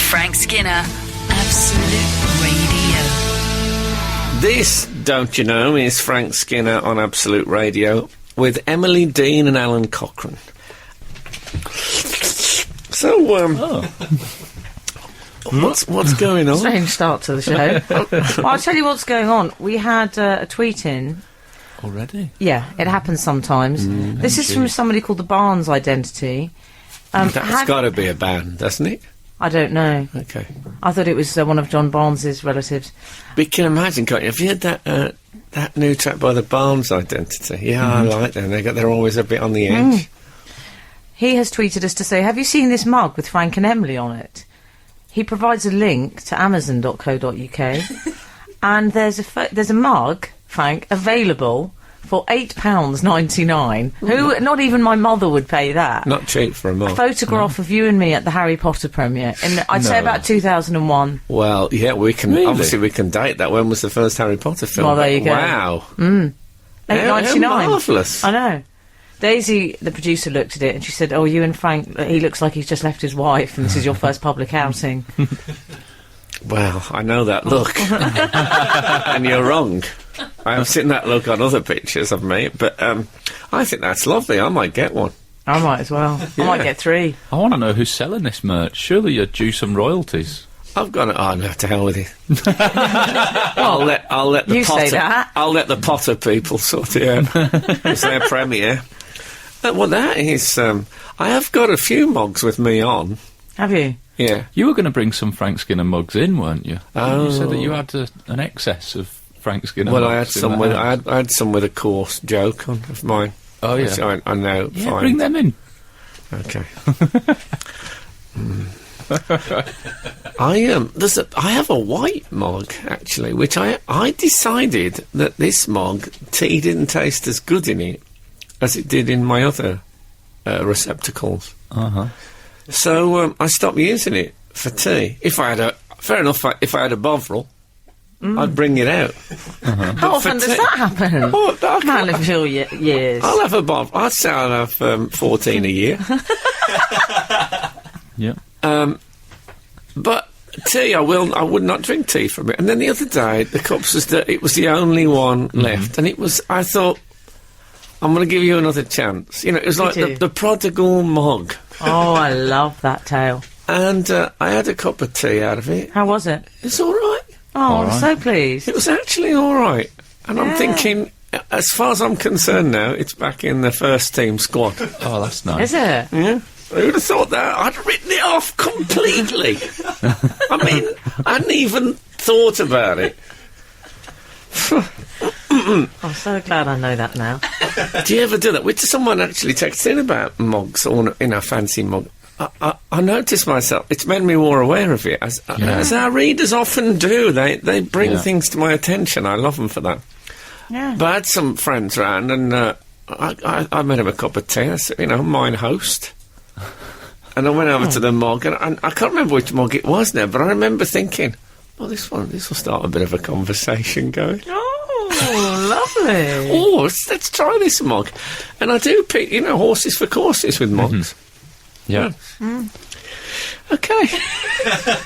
Frank Skinner, Absolute Radio. This, don't you know, is Frank Skinner on Absolute Radio with Emily Dean and Alan Cochrane. So, what's going on? Strange start to the show. Well, I'll tell you what's going on. We had a tweet in. Already? Yeah, it happens sometimes. This is from somebody called the Barnes Identity. That's got to be a band, doesn't it? I don't know. Okay. I thought it was one of John Barnes's relatives. But you can imagine, can't you? Have you heard that new track by the Barnes Identity? Yeah, I like them. They're always a bit on the edge. He has tweeted us to say, have you seen this mug with Frank and Emily on it? He provides a link to amazon.co.uk and there's a mug, Frank, available for £8.99. Who, not even my mother would pay that. Not cheap for a mug. A photograph of you and me at the Harry Potter premiere in, I'd say about 2001. Well, yeah, we can, Really? obviously we can date that. When was the first Harry Potter film? Well, there you go. Wow. £8.99. How marvellous. I know. Daisy, the producer, looked at it and she said, oh, you and Frank, he looks like he's just left his wife and this is your first public outing. Well, I know that look. And you're wrong. I have seen that look on other pictures of me, but I think that's lovely. I might get one. I might as well. I might get 3. I want to know who's selling this merch. Surely you're due some royalties. I've got it. Oh no, to hell with you. I'll let the You Potter. say that. I'll let the Potter people sort it out. It's their premiere. Well, that is. I have got a few mugs with me on. Have you? Yeah. You were going to bring some Frank Skinner mugs in, weren't you? Oh. You said that you had an excess of Frank Skinner Well, mugs I had in some the with. house. I had some with a coarse joke on of mine. Oh, yeah. Which I know. Yeah, fine. bring them in. Okay. I have a white mug actually, which I decided that this mug tea didn't taste as good in it as it did in my other receptacles. So I stopped using it for tea. If I had a Bovril, I'd bring it out. How often does that happen? Oh, I Man can't- of your years. I'll have a Bovril. I'd say I'll have 14 a year. Yeah. But tea, I would not drink tea from it. And then the other day, the cups was it was the only one left, and I thought, I'm going to give you another chance. You know, it was like too. the prodigal mug. Oh, I love that tale. And I had a cup of tea out of it. How was it? It's all right. Oh, All I'm right. so pleased. It was actually all right. And I'm Yeah. thinking, as far as I'm concerned now, it's back in the first team squad. Oh, that's nice. Is it? Yeah. Who would have thought that? I'd written it off completely. I mean, I hadn't even thought about it. I'm so glad I know that now. Do you ever do that? Which someone actually texted in about mugs or fancy mug. I noticed myself. It's made me more aware of it, as our readers often do. They bring things to my attention. I love them for that. Yeah. But I had some friends round, and I made them a cup of tea. I said, mine host. And I went over to the mug, and I can't remember which mug it was now, but I remember thinking, well, this will start a bit of a conversation going. Oh, lovely. Oh, let's try this mug. And I do pick, horses for courses with mugs. Yeah. Okay.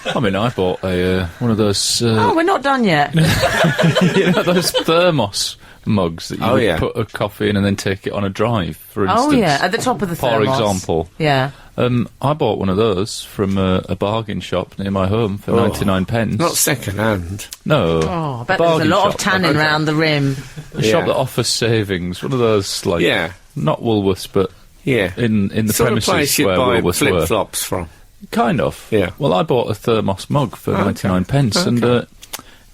I mean, I bought one of those... Oh, we're not done yet. those thermos mugs that you would put a coffee in and then take it on a drive, for instance. Oh, yeah, at the top of the For thermos. example. Yeah. I bought one of those from a bargain shop near my home for 99 pence. Not second hand. No. Oh, I bet there's a lot of tannin round the rim. A shop that offers savings. One of those, like... Yeah. Not Woolworths, but... Yeah. In the sort premises of place you'd where buy Woolworths were. flip-flops from. Kind of. Yeah. Well, I bought a thermos mug for 99 pence, and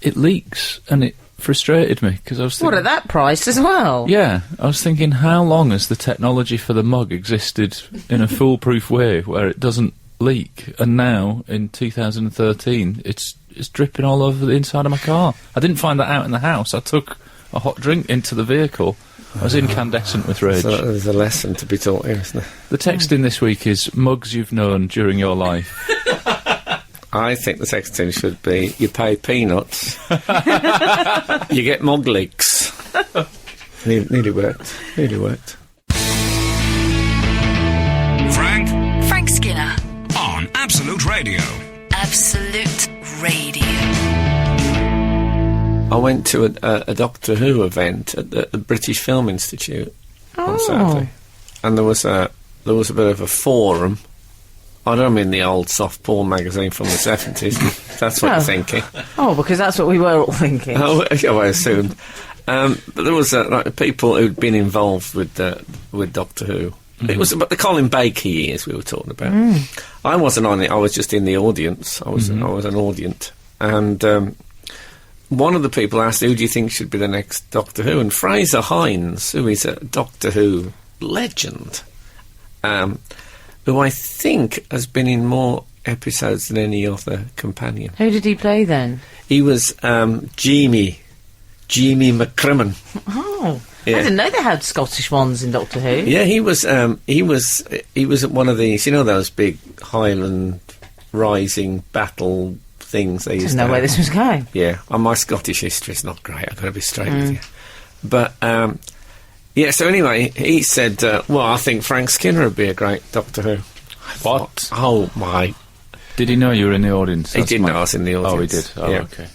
it leaks, and it frustrated me, because I was thinking... What, at that price as well? Yeah, I was thinking, how long has the technology for the mug existed in a foolproof way where it doesn't leak? And now, in 2013, it's dripping all over the inside of my car. I didn't find that out in the house. I took a hot drink into the vehicle. I was incandescent with rage. So there's a lesson to be taught here, isn't there? The text in this week is mugs you've known during your life. I think the text in should be, you pay peanuts, you get mug leaks. Nearly worked. Nearly worked. Frank Skinner on Absolute Radio. Absolute Absolute Radio. I went to a Doctor Who event at the British Film Institute on Saturday, and there was a bit of a forum. I don't mean the old soft porn magazine from the 70s. That's what you're thinking. Oh, because that's what we were all thinking. Oh, I assumed. But there was people who'd been involved with Doctor Who. It was about the Colin Baker years we were talking about. I wasn't on it. I was just in the audience. I was an audience, and one of the people asked, "Who do you think should be the next Doctor Who?" And Fraser Hines, who is a Doctor Who legend, who I think has been in more episodes than any other companion. Who did he play then? He was Jimmy McCrimmon. Oh, Yeah. I didn't know they had Scottish ones in Doctor Who. Yeah, he was at one of these, those big Highland Rising battle things they I used didn't to know where have. this was going. Yeah, and my Scottish history's not great, I've got to be straight with you. But, yeah, so anyway, he said, well, I think Frank Skinner would be a great Doctor Who. What? Oh, my. Did he know you were in the audience? He didn't know I was in the audience. Oh, he did. Oh, Yeah. okay.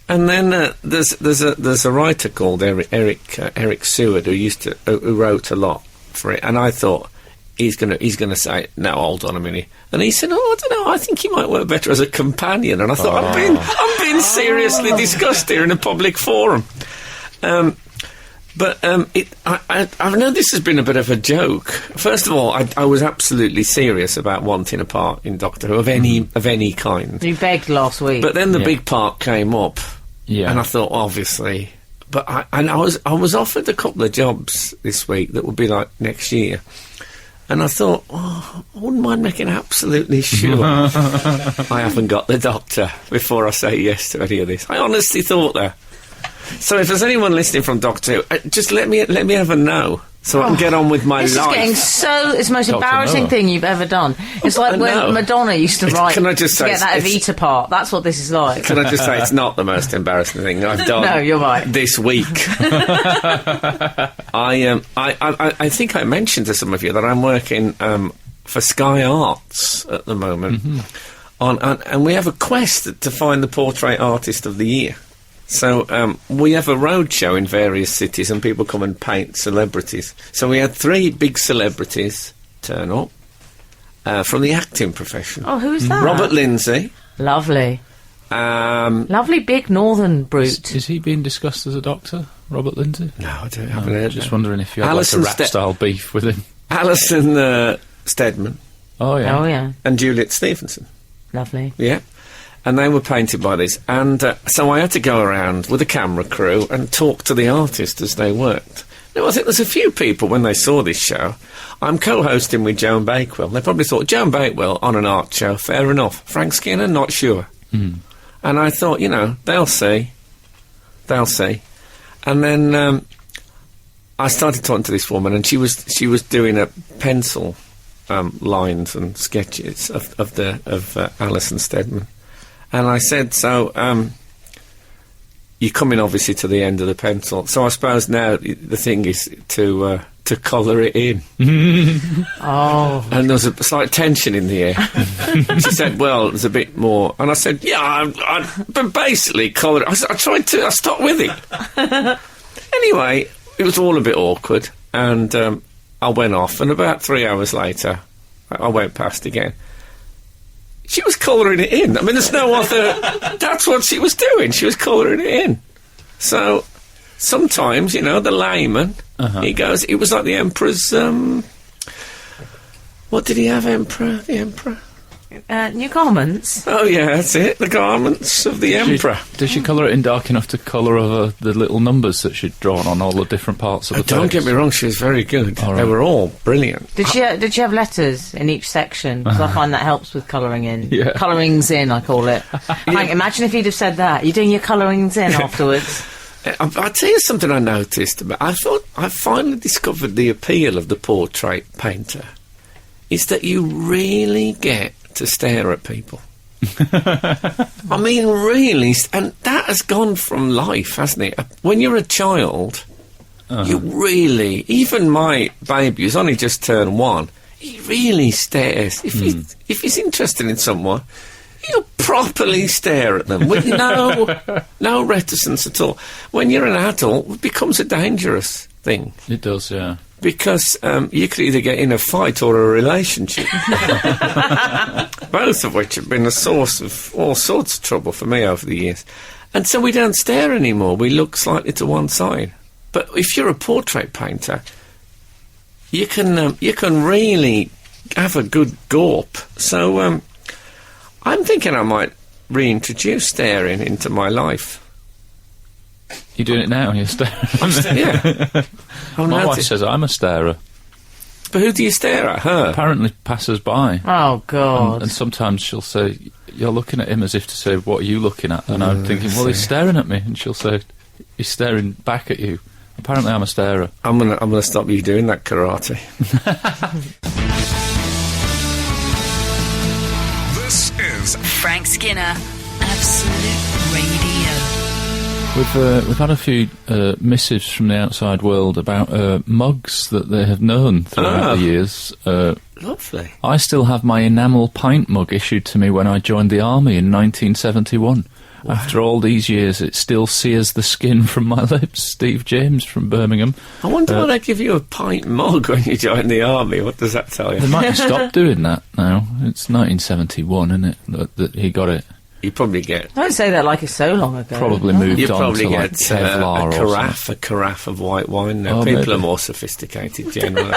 And then there's a writer called Eric Seward who wrote a lot for it, and I thought he's gonna say, no, hold on a minute, and he said, oh, I don't know, I think he might work better as a companion, and I thought I'm being seriously discussed here in a public forum. But I know this has been a bit of a joke. First of all, I was absolutely serious about wanting a part in Doctor Who of any kind. You begged last week. But then the big part came up. Yeah. And I thought, obviously, but I was offered a couple of jobs this week that would be like next year, and I thought, I wouldn't mind making absolutely sure I haven't got the Doctor before I say yes to any of this. I honestly thought that. So if there's anyone listening from Doctor Who, just let me have a no, so I can get on with my this life. is getting it's the most Dr. embarrassing Noah. thing you've ever done. It's like when No. Madonna used to write Can I just to say get that it's- Evita part. That's what this is like. Can I just say it's not the most embarrassing thing I've done? No, you're right. This week, I think I mentioned to some of you that I'm working for Sky Arts at the moment, and we have a quest to find the portrait artist of the year. So we have a roadshow in various cities, and people come and paint celebrities. So we had 3 big celebrities turn up from the acting profession. Oh, who's that? Robert Lindsay. Lovely. Lovely big northern brute. Is he being discussed as a doctor, Robert Lindsay? No, I haven't heard. Just that. wondering if you had Alison like a rap-style beef with him. Alison Steadman Oh, yeah. Oh, yeah. and Juliet Stevenson. Lovely. Yeah. And they were painted by this. And so I had to go around with a camera crew and talk to the artist as they worked. Now, I think there's a few people, when they saw this show, I'm co-hosting with Joan Bakewell. They probably thought, Joan Bakewell on an art show, fair enough. Frank Skinner, not sure. And I thought, they'll see. They'll see. And then I started talking to this woman, and she was doing a pencil lines and sketches of Alison Steadman. And I said, so, you're coming obviously to the end of the pencil, so I suppose now the thing is to colour it in. Oh. And there was a slight tension in the air. She said, well, there's a bit more. And I said, yeah, but basically colour it. I stuck with it. Anyway, it was all a bit awkward, and I went off, and about 3 hours later, I went past again. She was colouring it in. I mean, there's no other... That's what she was doing. She was colouring it in. So, sometimes, the layman, he goes... It was like the Emperor's... what did he have, The Emperor? New garments? Oh, yeah, that's it. The garments of the Emperor. Did she colour it in dark enough to colour over the little numbers that she'd drawn on all the different parts of the Don't text? get me wrong, she was very good. All They right. were all brilliant. Did she have letters in each section? Because I find that helps with colouring in. Yeah. Colourings in, I call it. Frank, imagine if he'd have said that. You're doing your colourings in afterwards. I'll tell you something I noticed. I thought I finally discovered the appeal of the portrait painter is that you really get to stare at people. I mean, really, and that has gone from life, hasn't it? When you're a child, you really, even my baby, who's only just turned 1, he really stares. If he's interested in someone, You properly stare at them with no reticence at all. When you're an adult, it becomes a dangerous thing. It does, yeah. Because you could either get in a fight or a relationship. Both of which have been a source of all sorts of trouble for me over the years. And so we don't stare anymore. We look slightly to one side. But if you're a portrait painter, you can really have a good gawp. So I'm thinking I might reintroduce staring into my life. You're doing it now, you're staring. Yeah. My wife says I'm a starer. But who do you stare at? Her? Apparently passers-by. Oh, God. And sometimes she'll say, you're looking at him as if to say, what are you looking at? And I'm thinking, well, he's staring at me. And she'll say, he's staring back at you. Apparently I'm a starer. I'm gonna stop you doing that karate. This is Frank Skinner, Absolute Radio. We've had a few missives from the outside world about mugs that they have known throughout the years. Lovely. I still have my enamel pint mug issued to me when I joined the army in 1971. Wow. After all these years, it still sears the skin from my lips. Steve James from Birmingham. I wonder why they give you a pint mug when you join the army. What does that tell you? They might have stopped doing that now. It's 1971, isn't it, that he got it. You probably get... Don't say that like it's so long ago. Probably moved you on probably to get like Kevlar a carafe of white wine now. Oh, People maybe. are more sophisticated generally.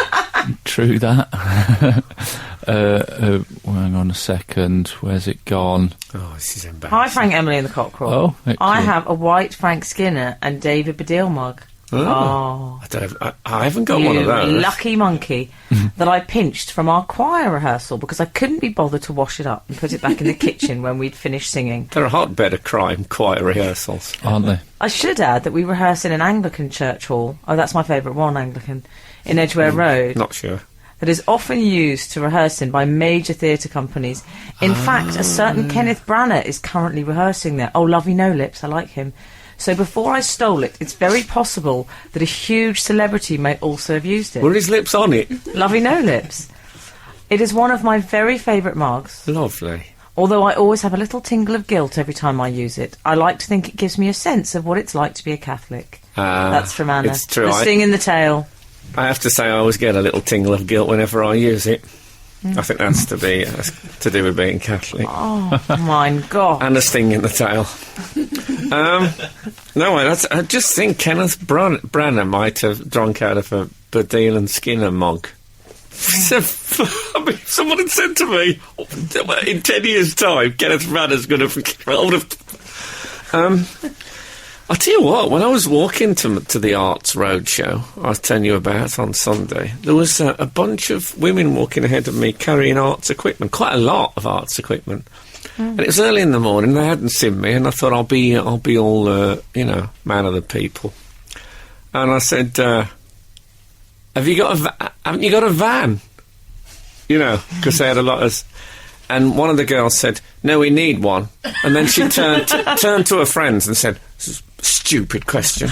True that. Hang on a second. Where's it gone? Oh, this is embarrassing. Hi, Frank, Emily and the Cockerel. Oh, I excellent. have a white Frank Skinner and David Baddiel mug. Oh. I haven't got one of those. Lucky monkey that I pinched from our choir rehearsal because I couldn't be bothered to wash it up and put it back in the kitchen when we'd finished singing. They're a hotbed of crime, choir rehearsals. Aren't they? I should add that we rehearse in an Anglican church hall. Oh, that's my favourite one, Anglican, in Edgware Road. Not sure. That is often used to rehearse in by major theatre companies. In fact, a certain Kenneth Branagh is currently rehearsing there. Oh, Lovey No Lips, I like him. So before I stole it, it's very possible that a huge celebrity may also have used it. Were his lips on it? Lovey No Lips. It is one of my very favourite mugs. Lovely. Although I always have a little tingle of guilt every time I use it. I like to think it gives me a sense of what it's like to be a Catholic. That's from Anna. It's true. The Sting in the Tail. I have to say I always get a little tingle of guilt whenever I use it. I think that's to do with being Catholic. Oh, my God. And a sting in the tail. No, I just think Kenneth Branagh might have drunk out of a Baddiel and Skinner mug. I mean, someone had said to me, in 10 years' time, Kenneth Branagh's going to... I'll tell you what, when I was walking to the Arts Roadshow I was telling you about on Sunday, there was a bunch of women walking ahead of me carrying arts equipment, quite a lot of arts equipment. And it was early in the morning, they hadn't seen me, and I thought I'll be all, man of the people. And I said, haven't you got a van? You know, because they had a lot of... And one of the girls said, no, we need one. And then she turned to her friends and said, stupid question.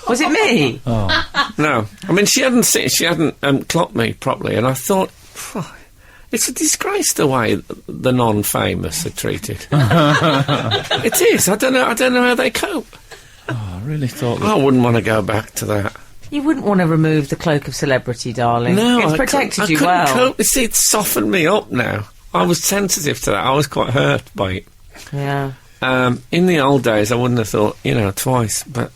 Was it me? Oh. No. I mean, she hadn't clocked me properly, and I thought, it's a disgrace the way the non-famous are treated. It is. I don't know how they cope. Oh, I really thought that... I wouldn't want to go back to that. You wouldn't want to remove the cloak of celebrity, darling. No, It's protected you I couldn't well. cope. You see, it's softened me up now. I was sensitive to that. I was quite hurt by it. Yeah. In the old days, I wouldn't have thought, twice, but,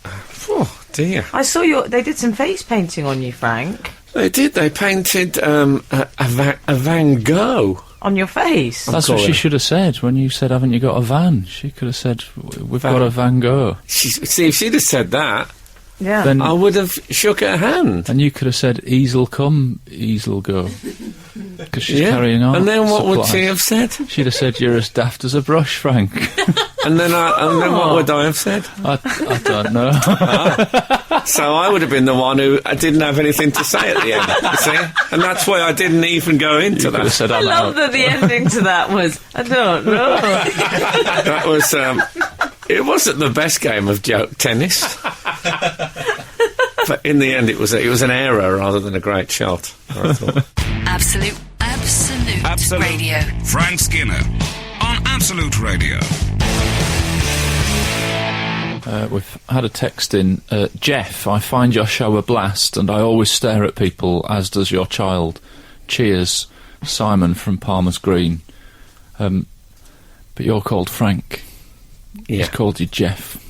oh, dear. I saw they did some face painting on you, Frank. They did. They painted a Van Gogh. On your face? That's what she should have said when you said, haven't you got a van? She could have said, we've got a Van Gogh. See, if she'd have said that, Yeah. Then I would have shook her hand. and you could have said, easel come, easel go. Because she's carrying on. And then what would supplies. she have said? She'd have said, you're as daft as a brush, Frank. And then what would I have said? I don't know. So I would have been the one who didn't have anything to say at the end, you see? And that's why I didn't even go into You could have that. said, I I'm love out. that the ending to that was, I don't know. That was, it wasn't the best game of joke tennis. But in the end, it was an error rather than a great shot, I thought. Absolute Radio. Frank Skinner. on Absolute Radio. We've had a text in. Jeff, I find your show a blast, and I always stare at people, as does your child. Cheers, Simon from Palmer's Green. But you're called Frank. Yeah. He's called you Jeff.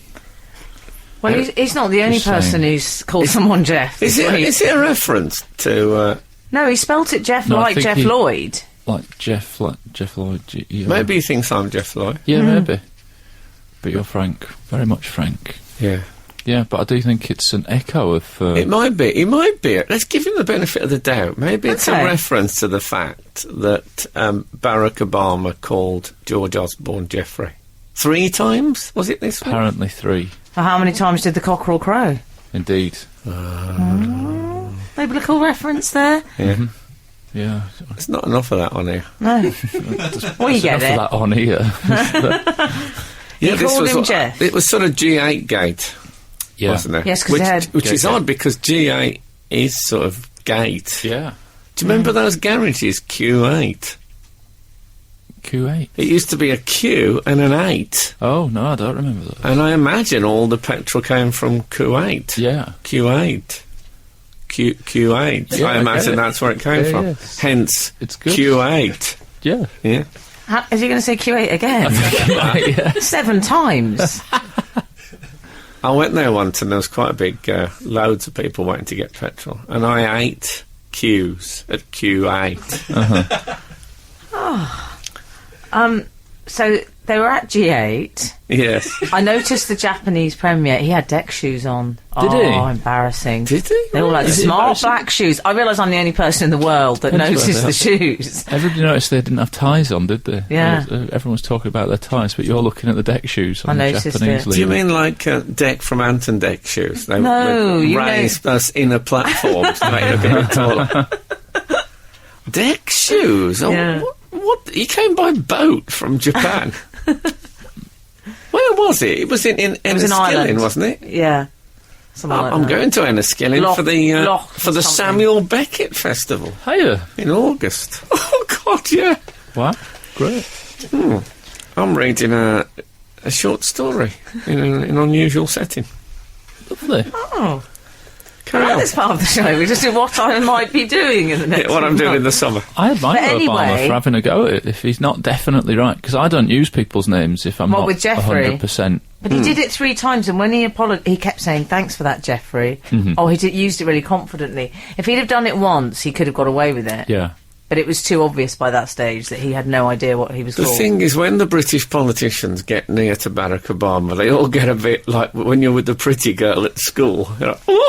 Well, he's not the only Just person saying. who's called someone Jeff. Is it a reference to... No, he spelt it Jeff No, I like think Jeff he- Lloyd. Like Jeff Lloyd. Yeah. maybe he thinks I'm Jeff Lloyd? Yeah, maybe. But you're Frank. Very much Frank. Yeah. Yeah, but I do think it's an echo of... It might be. It might be. Let's give him the benefit of the doubt. Maybe it's a Okay. reference to the fact that Barack Obama called George Osborne Jeffrey. 3 times? Was it this week? apparently 3. For how many times did the cockerel crow? Indeed. Maybe a little reference there. Yeah. Yeah. There's not enough of that on here. No. Well, you get Enough of it. that on here. Yeah, You called him Jeff. It was sort of G8 gate, Yeah. wasn't it? Yes, 'cause they had- which is Yeah. odd because G8 is sort of gate. Yeah. Do you remember those garages, Q8? Q8. It used to be a Q and an 8. Oh, no, I don't remember that. And I imagine all the petrol came from Q8. Yeah. Q8. Q8. Yeah, I imagine okay. that's where it came Yeah, from. yes. Hence, It's good. Q8. Yeah. Yeah. Is he going to say Q8 again? yeah. 7 times. I went there once and there was quite a big, loads of people waiting to get petrol. And I ate Qs at Q8. So they were at G8. Yes. I noticed the Japanese premier. He had deck shoes on. Did he? Oh, embarrassing. Did he? They all had Is it smart embarrassing? black shoes. I realise I'm the only person in the world that Depends noticed where the they shoes. Everybody noticed they didn't have ties on, did they? Yeah. Everyone was talking about their ties, but you're looking at the deck shoes on I the noticed Japanese it. Do you league. mean like Deck from Anton Deck shoes? They No, would you raise us inner platforms to make it look a bit taller. Deck shoes? Oh, Yeah. what? He came by boat from Japan. Where was it? It was in was in Enniskillen, Ireland. wasn't it? Yeah. Something like I'm that. going to Enniskillen Loch- for the Loch for the something. Samuel Beckett Festival Hiya. in August. Oh God, yeah. Wow. Great. I'm reading a short story in an unusual setting. Lovely. Oh. Carry Well, on. this part of the show, we just do what I might be doing in the next What I'm few doing in the months. summer. I admire But Obama anyway- for having a go at it if he's not definitely right, because I don't use people's names if I'm What, not with Jeffrey? 100%. But he did it 3 times, and when he he kept saying, "Thanks for that, Jeffrey." Oh, he used it really confidently. If he'd have done it once, he could have got away with it. Yeah. But it was too obvious by that stage that he had no idea what he was The called. thing is, when the British politicians get near to Barack Obama, they all get a bit like when you're with the pretty girl at school. You're like, "Whoa!"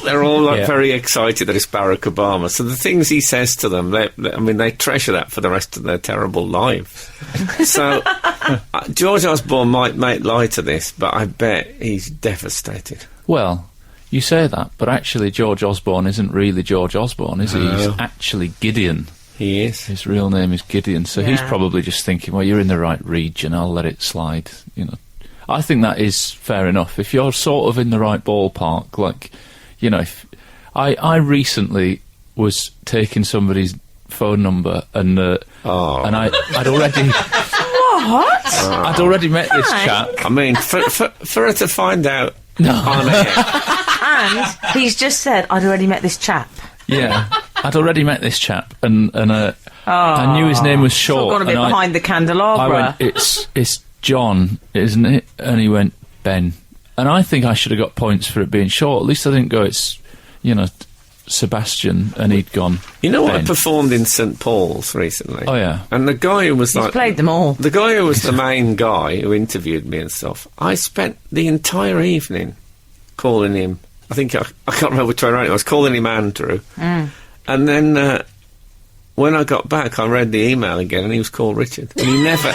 They're all like Yeah. very excited that it's Barack Obama. So the things he says to them, they treasure that for the rest of their terrible lives. So George Osborne might make light of this, but I bet he's devastated. Well, you say that, but actually George Osborne isn't really George Osborne, is he? He's No. actually Gideon. He is. His real name is Gideon, so he's Yeah. probably just thinking, well, you're in the right region, I'll let it slide, you know. I think that is fair enough. If you're sort of in the right ballpark, like, you know, if I recently was taking somebody's phone number and I'd already What? I'd already met this chap. I mean, for her to find out No. on air, And he's just said, "I'd already met this chap." Yeah, I'd already met this chap, and I knew his name was It's all short. gone a bit and behind the I candelabra. went, it's John, isn't it? And he went, Ben. And I think I should have got points for it being short. At least I didn't go, it's, you know, Sebastian, and he'd gone, you know what? I Ben. performed in St Paul's recently. Oh, yeah. And the guy who was He's like played them all. the guy who was the main guy who interviewed me and stuff, I spent the entire evening calling him, I think, I can't remember which way around it was, calling him Andrew. And then when I got back, I read the email again and he was called Richard. And he never...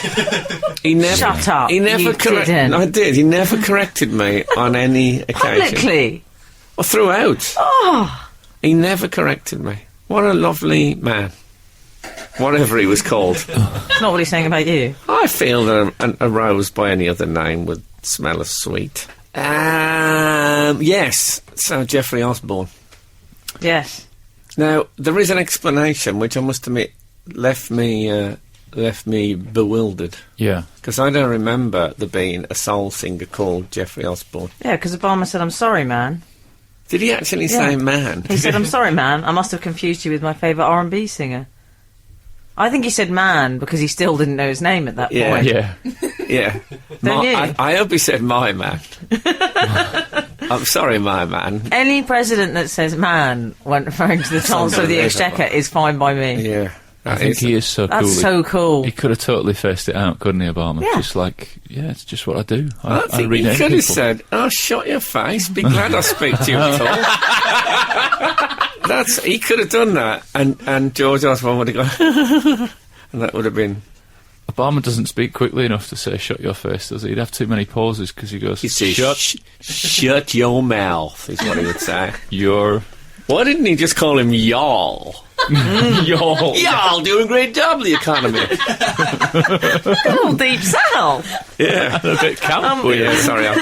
Shut up, He never you didn't. I did. He never corrected me on any occasion. Publicly. Or throughout. Oh, He never corrected me. What a lovely man. Whatever he was called. it's not what he's saying about you. I feel that a rose by any other name would smell as sweet. Yes. So Jeffrey Osborne. Yes. Now, there is an explanation which I must admit left me left me bewildered. Yeah. Because I don't remember there being a soul singer called Jeffrey Osborne. Yeah, because Obama said, "I'm sorry, man." Did he actually say man? He said, "I'm sorry, man. I must have confused you with my favourite R&B singer." I think he said man because he still didn't know his name at that Yeah. point. Yeah. Yeah. Don't you? I hope he said my man. I'm sorry, my man. Any president that says man when referring to the Chancellor of the Exchequer is fine by me. Yeah. I think he is so cool. That's so cool. He could have totally faced it out, couldn't he, Obama? Yeah. Just like, yeah, it's just what I do. I I think he rename could have people. said, "Oh, shut your face. Be glad I speak to you at all." He could have done that, and George Osborne would have gone, and that would have been. Obama doesn't speak quickly enough to say "shut your face," does he? He'd have too many pauses because he goes, He says, "Shut shut your mouth," is what he would say. your Why didn't he just call him y'all? y'all." Y'all do a great job of the economy. Oh, deep south. Yeah. A bit camp. Well, yeah, sorry, I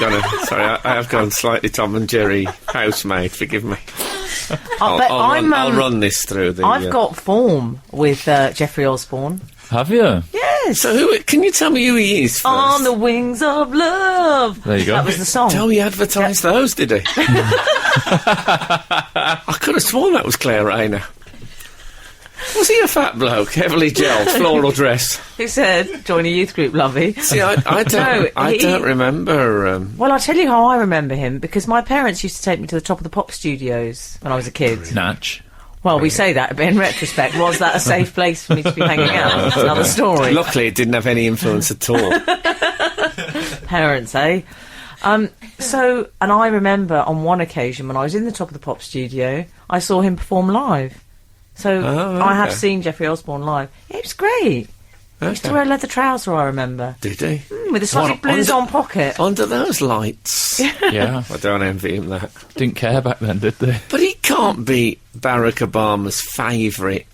have gone slightly Tom and Jerry housemaid. Forgive me. I'll run this through the. I've got form with Jeffrey Osborne. Have you? Yes. So can you tell me who he is first? On the wings of love. There you go. That was the song. Oh, he advertised those, did he? I could have sworn that was Claire Rayner. Was he a fat bloke, heavily gelled, floral dress? Who said, "Join a youth group, lovey"? See, I don't, No, I don't remember. Well, I'll tell you how I remember him, because my parents used to take me to the Top of the Pop studios when I was a kid. Natch. Well, we say that, but in retrospect, was that a safe place for me to be hanging out? That's another story. Luckily, it didn't have any influence at all. Parents, eh? And I remember on one occasion when I was in the Top of the Pop studio, I saw him perform live. So Oh, I have okay. seen Jeffrey Osborne live. It was great. He used to wear a leather trouser, I remember. Did he? With a slightly What, blues-on pocket. Under those lights. Yeah. I don't envy him that. Didn't care back then, did they? But he can't be Barack Obama's favourite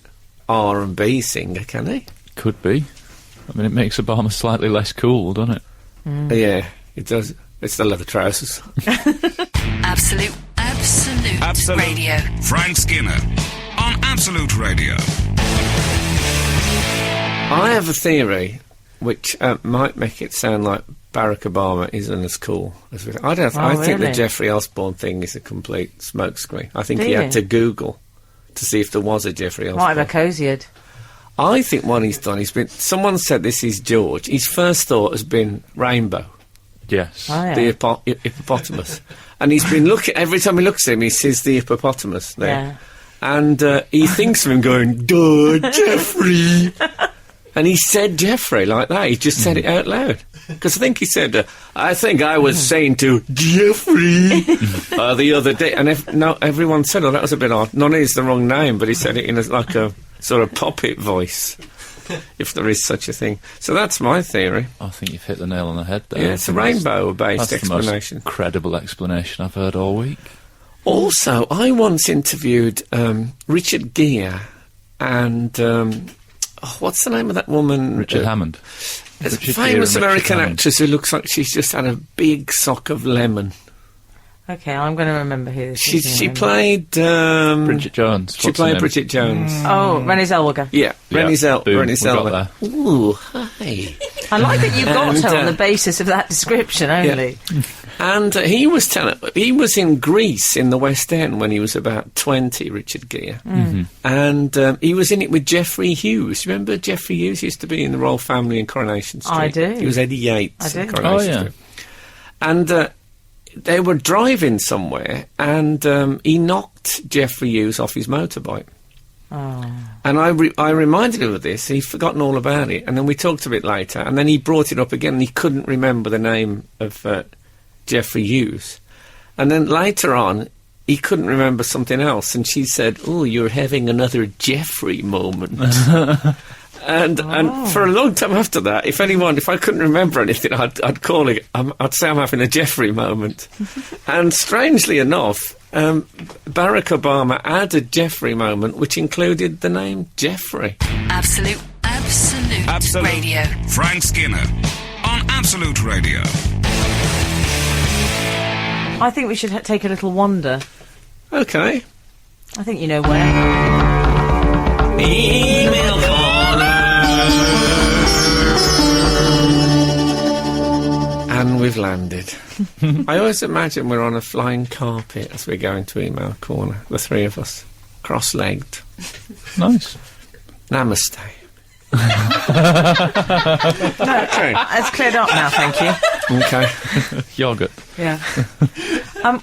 R&B singer, can he? Could be. I mean, it makes Obama slightly less cool, doesn't it? Yeah, it does. It's the leather trousers. Absolute Radio. Frank Skinner on Absolute Radio. I have a theory which might make it sound like Barack Obama isn't as cool as we. I think really? the Jeffrey Osborne thing is a complete smokescreen. I think Do he you? had to Google to see if there was a Jeffrey Might Osborne. have a cosied. I think what he's done, someone said this is George. His first thought has been rainbow, Yes. Oh, yeah. the hippopotamus, and he's been looking. Every time he looks at him, he sees the hippopotamus there, Yeah. and he thinks of him going, "Duh, Jeffrey." And he said Jeffrey like that. He just said it out loud. Because I think he said, I think I was saying to Jeffrey the other day. And everyone said, oh, that was a bit odd. Not only is the wrong name, but he said it in like a sort of puppet voice, if there is such a thing. So that's my theory. I think you've hit the nail on the head there. Yeah, it's a rainbow-based That's the most explanation. credible explanation I've heard all week. Also, I once interviewed Richard Gere and... what's the name of that woman? Richard Hammond. There's a Richard famous Gere and American Richard Hammond. actress who looks like she's just had a big sock of lemon. Okay, I'm going to remember who this is. She played... Bridget Jones. She What's her played name? Bridget Jones. Oh, Renée Zellweger. Yeah, Yeah, Renée boom, Renée we got Zellweger. Ooh, hi. I like that you got And, her on the basis of that description only. And he was in Greece in the West End when he was about 20, Richard Gere. Mm-hmm. And he was in it with Geoffrey Hughes. Remember Geoffrey Hughes used to be in the Royal Family in Coronation Street? I do. He was Eddie Yates I in do. Coronation Oh, yeah. Street. And they were driving somewhere and he knocked Geoffrey Hughes off his motorbike. Oh. And I reminded him of this, he'd forgotten all about it, and then we talked a bit later, and then he brought it up again, and he couldn't remember the name of Geoffrey Hughes. And then later on, he couldn't remember something else, and she said, oh, you're having another Geoffrey moment. And for a long time after that, if I couldn't remember anything, I'd call it, I'd say I'm having a Geoffrey moment. And strangely enough, Barack Obama had a Jeffrey moment, which included the name Jeffrey. Absolute Radio. Frank Skinner on Absolute Radio. I think we should take a little wander. Okay. I think you know where. Email corner. we've landed. I always imagine we're on a flying carpet as we go into Email Corner, the three of us, cross-legged. Nice. Namaste. Okay. It's cleared up now, thank you. Okay. Yogurt. Yeah.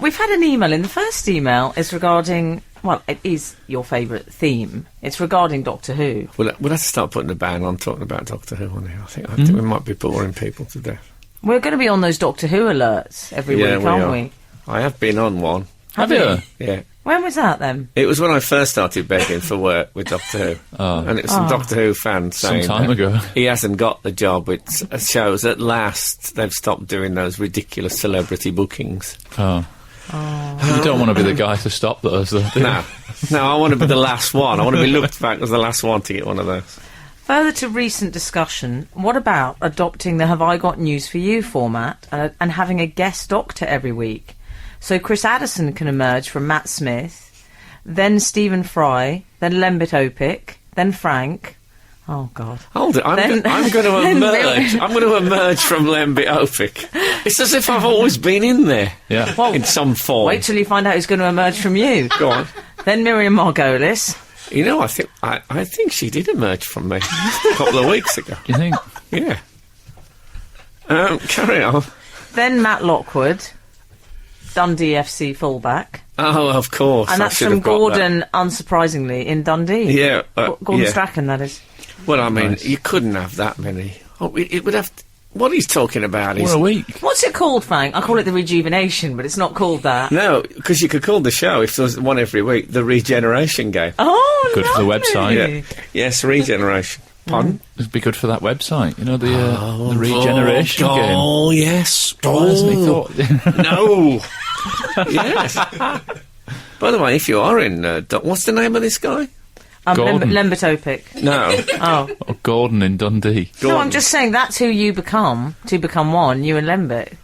We've had an email. In the first email is regarding, well, it is your favourite theme. It's regarding Doctor Who. We'll have to start putting a ban on talking about Doctor Who on here. I think we might be boring people to death. We're going to be on those Doctor Who alerts every week, aren't we? I have been on one. Have you? Yeah. When was that then? It was when I first started begging for work with Doctor Who. And it's some Doctor Who fan saying Some time ago. he hasn't got the job. It shows at last they've stopped doing those ridiculous celebrity bookings. Oh. You don't want to be the guy to stop those, though, do you? No, I want to be the last one. I want to be looked back as the last one to get one of those. Further to recent discussion, what about adopting the Have I Got News For You format and having a guest doctor every week? So Chris Addison can emerge from Matt Smith, then Stephen Fry, then Lembit Opik, then Frank. Oh, God. Hold it. I'm going to emerge. I'm going to emerge from Lembit Opik. It's as if I've always been in there. Yeah. Well, in some form. wait till you find out who's going to emerge from you. Go on. Then Miriam Margolis. You know, I think she did emerge from me a couple of weeks ago. You think? Yeah. Carry on. Then Matt Lockwood, Dundee FC fullback. Oh, of course. And I that's should from have got Gordon, unsurprisingly, in Dundee. Yeah. Gordon yeah. Strachan, that is. Well, I mean, Nice. you couldn't have that many. Oh, it would have... What he's talking about is... What a week. What's it called, Frank? I call it the rejuvenation, but it's not called that. No, because you could call the show, if there was one every week, the Regeneration Game. Oh, Good for the lovely. website. Yeah. Yes, Regeneration. Pardon? It'd be good for that website. You know, the regeneration game. Oh, yes. Why hasn't he Oh, thought? no. Yes. By the way, if you are in... what's the name of this guy? Gordon. Lembit Opik. No. Oh. Or Gordon in Dundee. No, Gordon. I'm just saying that's who you become, to become one, you and Lembit.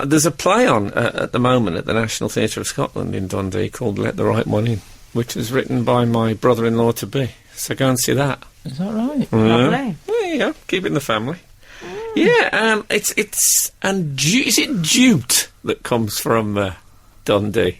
There's a play on at the moment at the National Theatre of Scotland in Dundee called Let the Right One In, which was written by my brother-in-law-to-be. So go and see that. Is that right? Lovely. Yeah, keeping the family. Yeah, is it jute that comes from Dundee?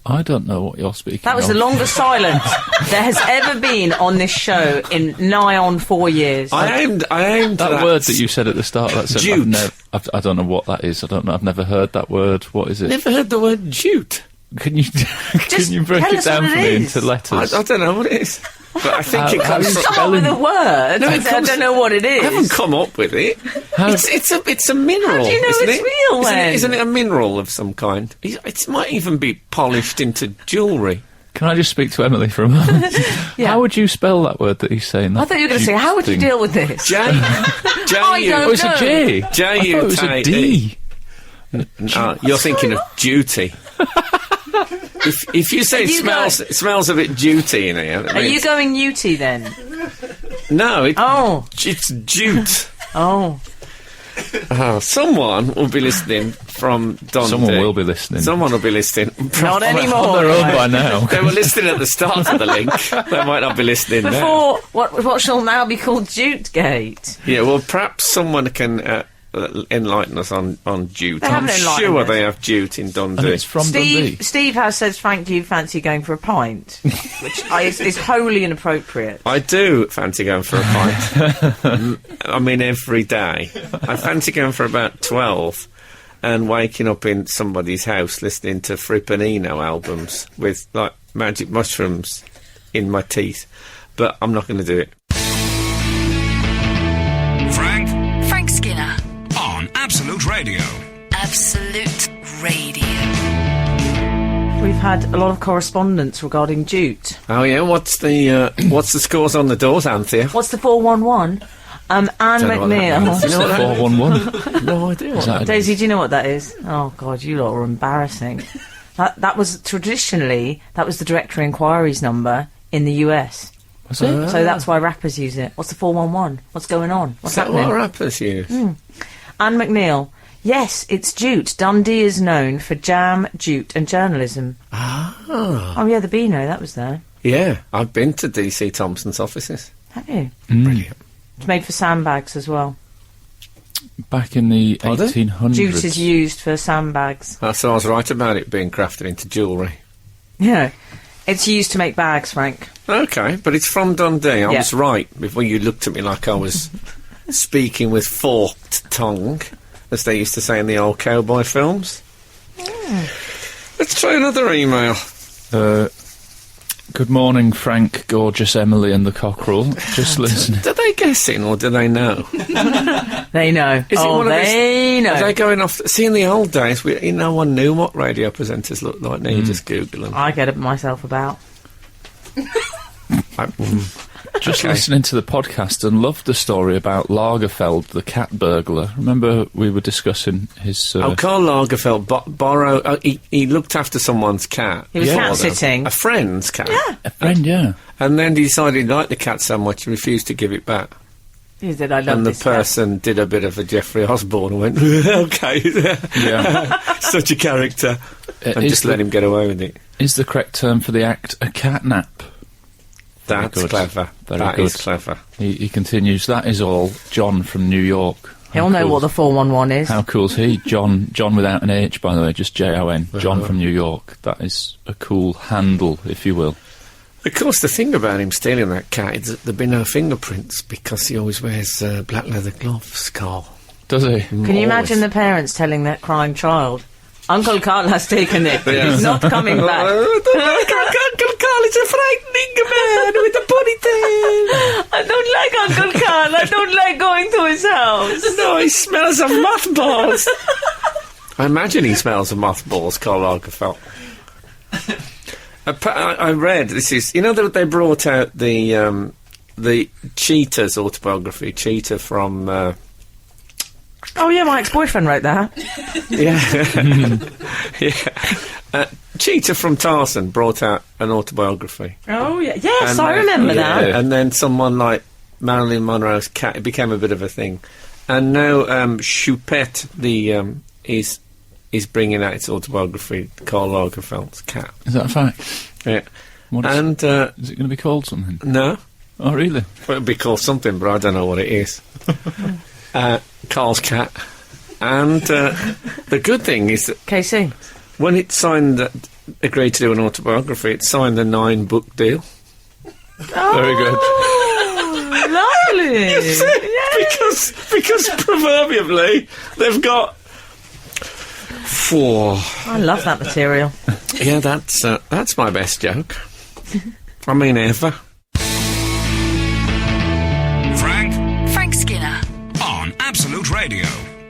I don't know what you're speaking That was of. the longest silence there has ever been on this show in nigh on 4 years. I aimed That word that you said at the start, that's Jute. I don't know what that is. I don't know. I've never heard that word. What is it? Never heard the word jute. Can you can you break tell it us down what for it me is. into letters? I don't know what it is. But I think it How comes is from... it Start with a word. No, it I comes- don't know what it I haven't is. come up with it. How- It's a mineral. How do you know isn't it's it? real, Isn't then? Isn't it a mineral of some kind? It might even be polished into jewellery. Can I just speak to Emily for a moment? Yeah. How would you spell that word that he's saying? I thought you were going to say, how would you thing? deal with this? J. I don't Oh, it's a J. J I thought it was a D. You're thinking of duty. If you say Are you it smells a bit duty in here. that Are you means- going newty then? No, Oh. it's jute. Oh. Oh, someone will be listening from Dundee. Someone will be listening. Someone will be listening. Not anymore. On their own by now. They were listening at the start of the link. They might not be listening now. Before what shall now be called Jutegate. Yeah, well, perhaps someone can enlighten us on jute. They I'm haven't enlightened sure us. they have jute in And Dundee. it's from Dundee. Steve has said, Frank, do you fancy going for a pint? Which is wholly inappropriate. I do fancy going for a pint. I mean, every day. I fancy going for about 12 and waking up in somebody's house listening to Frippanino albums with, like, magic mushrooms in my teeth. But I'm not going to do it. Frank Skinner. On Absolute Radio. Absolute Radio. We've had a lot of correspondence regarding jute. Oh, yeah? What's the scores on the doors, Anthea? What's the 411? Anne Don't know what that means. McNeil. You know what that 411. No idea. What that Daisy, do you know what that is? Oh, God, you lot are embarrassing. That was traditionally, that was the Directory Inquiries number in the US. Was it? So that's why rappers use it. What's the 411? What's going on? What's Is that happening? what rappers use? Anne McNeil. Yes, it's jute. Dundee is known for jam, jute and journalism. Ah. Oh, yeah, the Beano, that was there. Yeah, I've been to DC Thompson's offices. Have you? Brilliant. It's made for sandbags as well. Back in the Pardon? 1800s. Jute is used for sandbags. So I was right about it being crafted into jewellery. Yeah. It's used to make bags, Frank. Okay, but it's from Dundee. I Yeah. was right before you looked at me like I was speaking with forked tongue, as they used to say in the old cowboy films. Let's try another email. Good morning, Frank, gorgeous Emily and the Cockerel. Just listening. Do they guess it or do they know? They know. Is it one of they know. Are they going off? See, in the old days, no one knew what radio presenters looked like. Now you just Google them. I get it myself about. Just Okay. listening to the podcast and loved the story about Lagerfeld, the cat burglar. Remember we were discussing his... Karl Lagerfeld borrowed. He looked after someone's cat. He was for cat them. sitting. A friend's cat. Yeah. a friend, yeah. And then he decided he liked the cat so much he refused to give it back. He said, I love And the this cat. person did a bit of a Jeffrey Osborne and went, okay, Yeah. such a character. And Is just let him get away with it. Is the correct term for the act a catnap? Very That's good. clever. Very That good. is clever. He continues, that is all John from New York. He'll How know cool- what the 411 is. How cool's he? John without an H, by the way, just Jon. John from New York. That is a cool handle, if you will. Of course, the thing about him stealing that cat is that there'd be no fingerprints because he always wears black leather gloves, Carl. Does he? Can you imagine the parents telling their crying child, Uncle Carl has taken it. Yeah. He's not coming back. Uncle Carl is a frightening man with a ponytail. I don't like Uncle Carl. I don't like going to his house. No, he smells of mothballs. I imagine he smells of mothballs, Karl Lagerfeld. I read, this is, you know that they brought out the Cheetah's autobiography, Cheetah from... Oh, yeah, my ex-boyfriend wrote that. yeah. Cheetah from Tarzan brought out an autobiography. Oh, yeah. Yes, And I then- remember yeah, that. And then someone like Marilyn Monroe's cat, it became a bit of a thing. And now Choupette is bringing out its autobiography, Karl Lagerfeld's cat. Is that a fact? Yeah. What is, And, is it going to be called something? no, Oh, really? well, it'd be called something, but I don't know what it is. Carl's cat. And the good thing is that KC. when it agreed to do an autobiography, it signed a 9-book deal. Very good. Oh, lovely. because proverbially they've got 4. I love that material. Yeah, that's my best joke. I mean, ever. Frank Skinner. On Absolute Radio.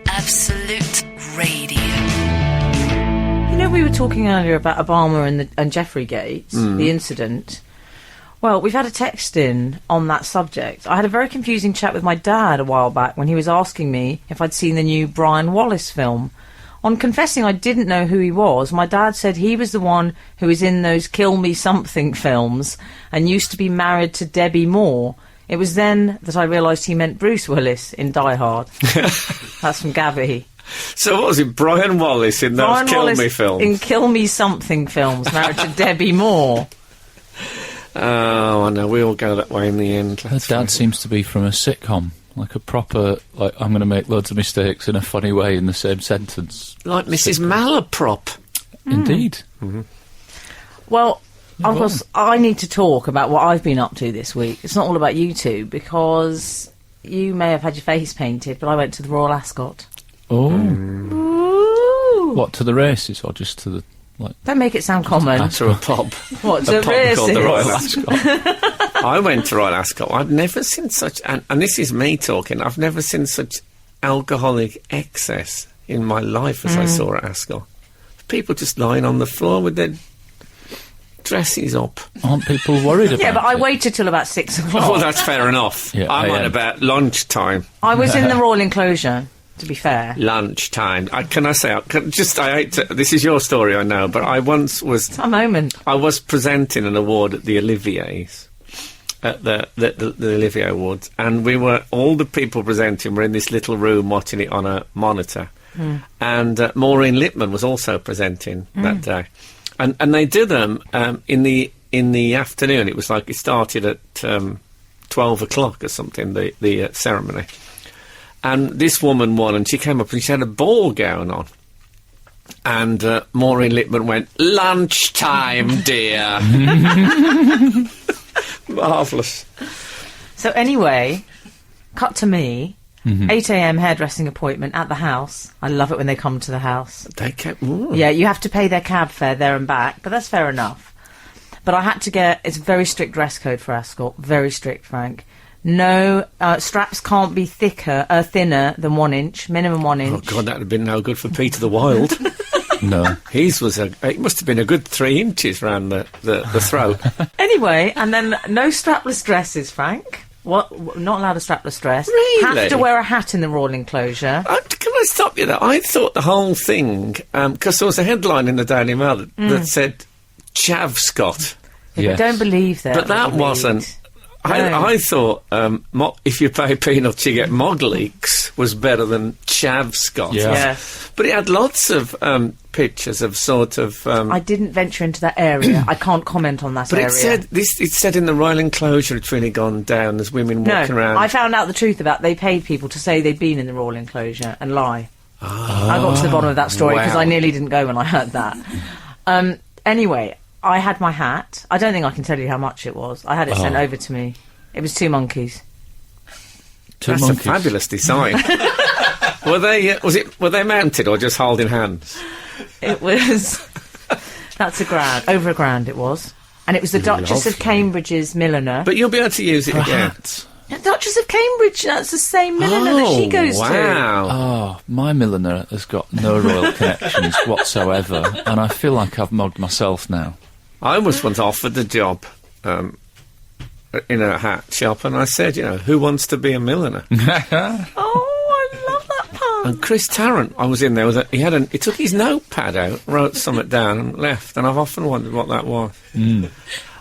Absolute Radio. You know, we were talking earlier about Obama and Jeffrey Gates, the incident. Well, we've had a text in on that subject. I had a very confusing chat with my dad a while back when he was asking me if I'd seen the new Brian Wallace film. On confessing I didn't know who he was, my dad said he was the one who was in those Kill Me Something films and used to be married to Debbie Moore. It was then that I realised he meant Bruce Willis in Die Hard. That's from Gabby. So what was it, Brian Wallace in those Brian Kill Wallace Me films? in Kill Me Something films, married to Debbie Moore. Oh, I know, we all go that way in the end. Her dad seems to be from a sitcom. Like a proper, like, I'm going to make loads of mistakes in a funny way in the same sentence. Like Mrs. Malaprop. Indeed. Well, of Go course, I need to talk about what I've been up to this week. It's not all about you two, because you may have had your face painted, but I went to the Royal Ascot. Oh. Ooh. What, to the races or just to the, like... Don't make it sound common. To a pub. What, A to pub called the Royal races? Ascot. I went to Royal Ascot. I've never seen such, and this is me talking, I've never seen such alcoholic excess in my life as I saw at Ascot. People just lying on the floor with their dresses up. Aren't people worried about Yeah, but I it? waited till about 6 o'clock. Oh, that's fair enough. Yeah, I'm on AM. about lunchtime. I was in the Royal Enclosure, to be fair. Lunchtime. I hate to, this is your story, I know, but I once was, A moment. I was presenting an award at the Oliviers. At the Olivier Awards, and all the people presenting were in this little room watching it on a monitor, and Maureen Lipman was also presenting that day, and they did them in the afternoon. It was like it started at 12 o'clock or something, the ceremony, And this woman won, and she came up and she had a ball gown on. And Maureen Lipman went, "Lunchtime, dear." Marvellous. So anyway, cut to me. 8 a.m. hairdressing appointment at the house. I love it when they come to the house. They kept... Ooh. Yeah, you have to pay their cab fare there and back, but that's fair enough. But I had to get... It's a very strict dress code for Ascot. Very strict, Frank. No, straps can't be thinner than 1 inch. Minimum 1 inch. Oh, God, that would have been no good for Peter the Wild. No. It must have been a good 3 inches round the throat. Anyway, and then no strapless dresses, Frank. What? Not allowed a strapless dress. Really? Have to wear a hat in the royal enclosure. Can I stop you there? I thought the whole thing, because there was a headline in the Daily Mail that said Chavscott. I don't believe that. But that wasn't... I thought if you pay peanuts you get Mogleeks was better than Chavscott. Yeah. Yes. But it had lots of pictures of sort of... I didn't venture into that area. I can't comment on that area. it said in the royal enclosure it's really gone down. There's women walking around. I found out the truth about they paid people to say they'd been in the royal enclosure and lie. I got to the bottom of that story because Wow. I nearly didn't go when I heard that. Anyway, I had my hat. I don't think I can tell you how much it was. I had it sent over to me. It was 2 monkeys. That's a fabulous design. Were they mounted or just holding hands? It was... That's over £1,000 it was. And it was the Duchess of Lovely. Cambridge's milliner. But you'll be able to use it again. The Duchess of Cambridge, that's the same milliner that she goes to. Wow. Oh, my milliner has got no royal connections whatsoever, and I feel like I've mugged myself now. I was once offered a job in a hat shop, and I said, who wants to be a milliner? Oh, I love that part. And Chris Tarrant, I was in there with he took his notepad out, wrote something down, and left. And I've often wondered what that was.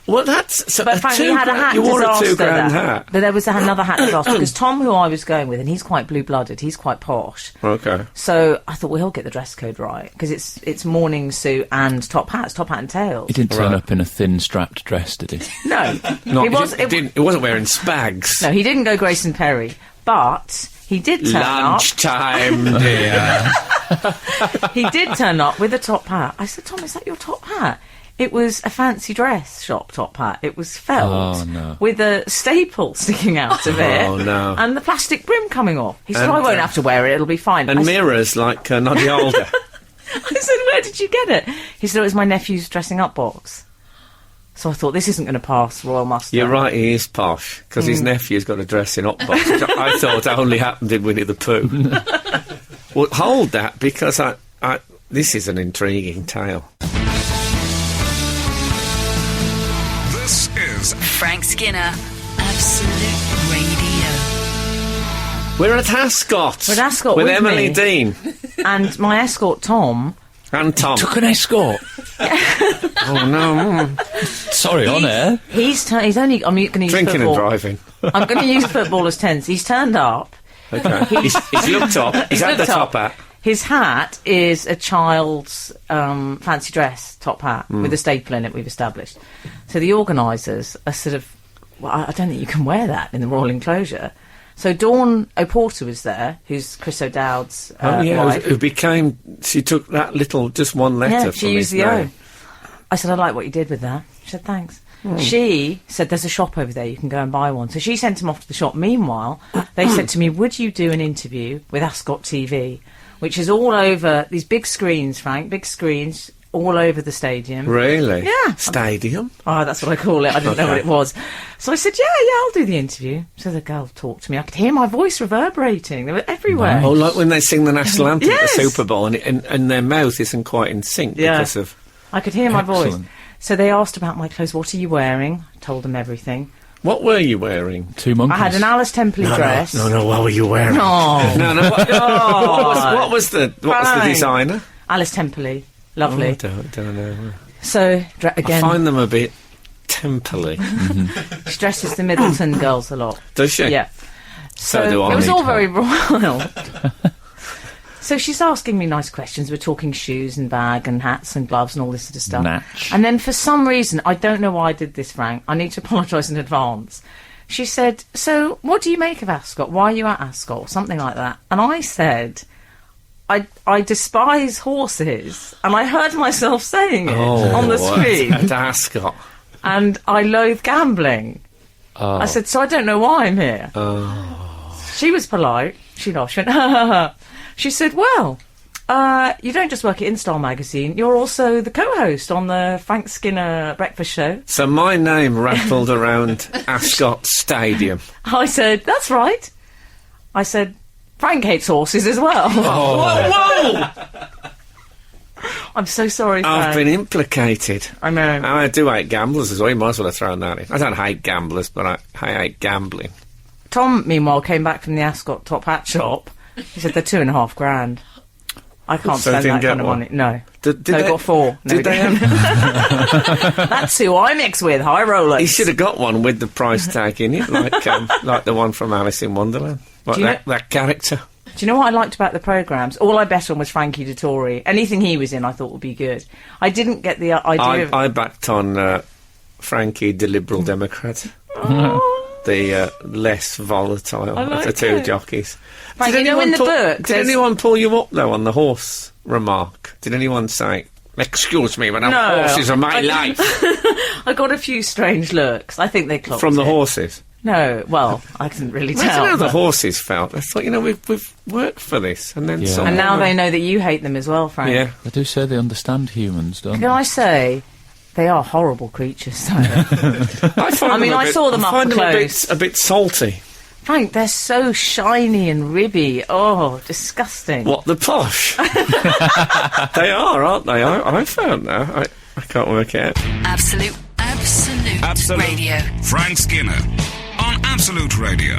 Well, that's... So But Frank, you had a hat You wore a disaster £2,000 there. hat. But there was another hat disaster, because Tom, who I was going with, and he's quite blue-blooded, he's quite posh. Okay. So I thought, well, he'll get the dress code right, because it's morning suit and top hat and tails. He didn't turn Right. up in a thin strapped dress, did he? No. He wasn't wearing Spags. No, he didn't go Grayson Perry, but he did turn Lunchtime, dear. up. He did turn up with a top hat. I said, Tom, is that your top hat? It was a fancy dress shop top hat. It was felt Oh, no. with a staple sticking out of it. Oh, no. And the plastic brim coming off. He said, And, I won't have to wear it, it'll be fine. And I mirrors like Noddy Alder. I said, where did you get it? He said, it was my nephew's dressing up box. So I thought, this isn't going to pass royal muster. You're right, he is posh, because his nephew's got a dressing up box, which I thought only happened in Winnie the Pooh. Well, hold that, because this is an intriguing tale. This is Frank Skinner, Absolute Radio. We're at Ascot. We're at Ascot with with Emily me. Dean And my escort, Tom... and Tom. Took an escort. Oh no! Sorry, on air. He's only... I'm going to use Drinking football. and driving. I'm going to use football as tense. He's turned up. Okay. he's looked up. He's had the looked top up. hat. His hat is a child's fancy dress top hat with a staple in it, we've established. So the organisers are sort of... Well, I don't think you can wear that in the royal enclosure. So Dawn O'Porter was there, who's Chris O'Dowd's wife. who became... She took that little, just one letter Yeah, from she his used the O. name. I said, I like what you did with that. She said, thanks. She said, there's a shop over there, you can go and buy one. So she sent him off to the shop. Meanwhile, they said to me, would you do an interview with Ascot TV, which is all over, these big screens, Frank, big screens, all over the stadium. Really? Yeah. Stadium? Oh, that's what I call it. I didn't know what it was. So I said, yeah, I'll do the interview. So the girl talked to me. I could hear my voice reverberating. They were everywhere. Oh, like when they sing the national anthem Yes. at the Super Bowl and their mouth isn't quite in sync Yeah. because of... I could hear my voice. Excellent. So they asked about my clothes. What are you wearing? I told them everything. What were you wearing? 2 monkeys. I had an Alice Templey dress. No, what were you wearing? Oh, No, what was the Fine. designer? Alice Templey. Lovely. I don't know. So, again, I find them a bit temple-y. she dresses the Middleton girls a lot. Does she? Yeah. So do I. It was Need all her. very royal. So she's asking me nice questions. We're talking shoes and bag and hats and gloves and all this sort of stuff. Natch. And then for some reason, I don't know why I did this, Frank. I need to apologise in advance. She said, so what do you make of Ascot? Why are you at Ascot? Or something like that. And I said, I despise horses. And I heard myself saying it on the screen. At Ascot. And I loathe gambling. I said, so I don't know why I'm here. She was polite. She laughed. She went, ha, ha, ha. She said, well, you don't just work at InStyle magazine, you're also the co-host on the Frank Skinner breakfast show. So my name rattled around Ascot Stadium. I said, that's right. I said, Frank hates horses as well. Whoa! I'm so sorry, Frank. I've been implicated. I know. I do hate gamblers as well. You might as well have thrown that in. I don't hate gamblers, but I hate gambling. Tom, meanwhile, came back from the Ascot top hat shop. He said they're $2,500. I can't So spend didn't that get kind of one? money. No. Did They they got 4. No, Did they didn't. have, That's who I mix with, high rollers. he should have got one with the price tag in it, like the one from Alice in Wonderland. Like Do you that character. Do you know what I liked about the programmes? All I bet on was Frankie Dettori. Anything he was in I thought would be good. I didn't get the idea of... I backed on Frankie, the Liberal Democrat. The less volatile I of the like two it. jockeys. Frank, Did you know anyone in the pull- book... Did there's- anyone pull you up, though, on the horse remark? Did anyone say, excuse me, but No. horses are my life? I got a few strange looks. I think they clocked From the it. horses? No, well, I couldn't really I don't know tell. how the but- horses felt. I thought, we've worked for this. And then Yeah. someone... And now they know that you hate them as well, Frank. Yeah. They do say they understand humans, don't Can they? I say, they are horrible creatures, though. I I mean, I saw them up find them close. a bit salty. Frank, they're so shiny and ribby. Oh, disgusting. What, the posh? They are, aren't they? I found that. I can't work it out. Absolute Radio. Frank Skinner on Absolute Radio.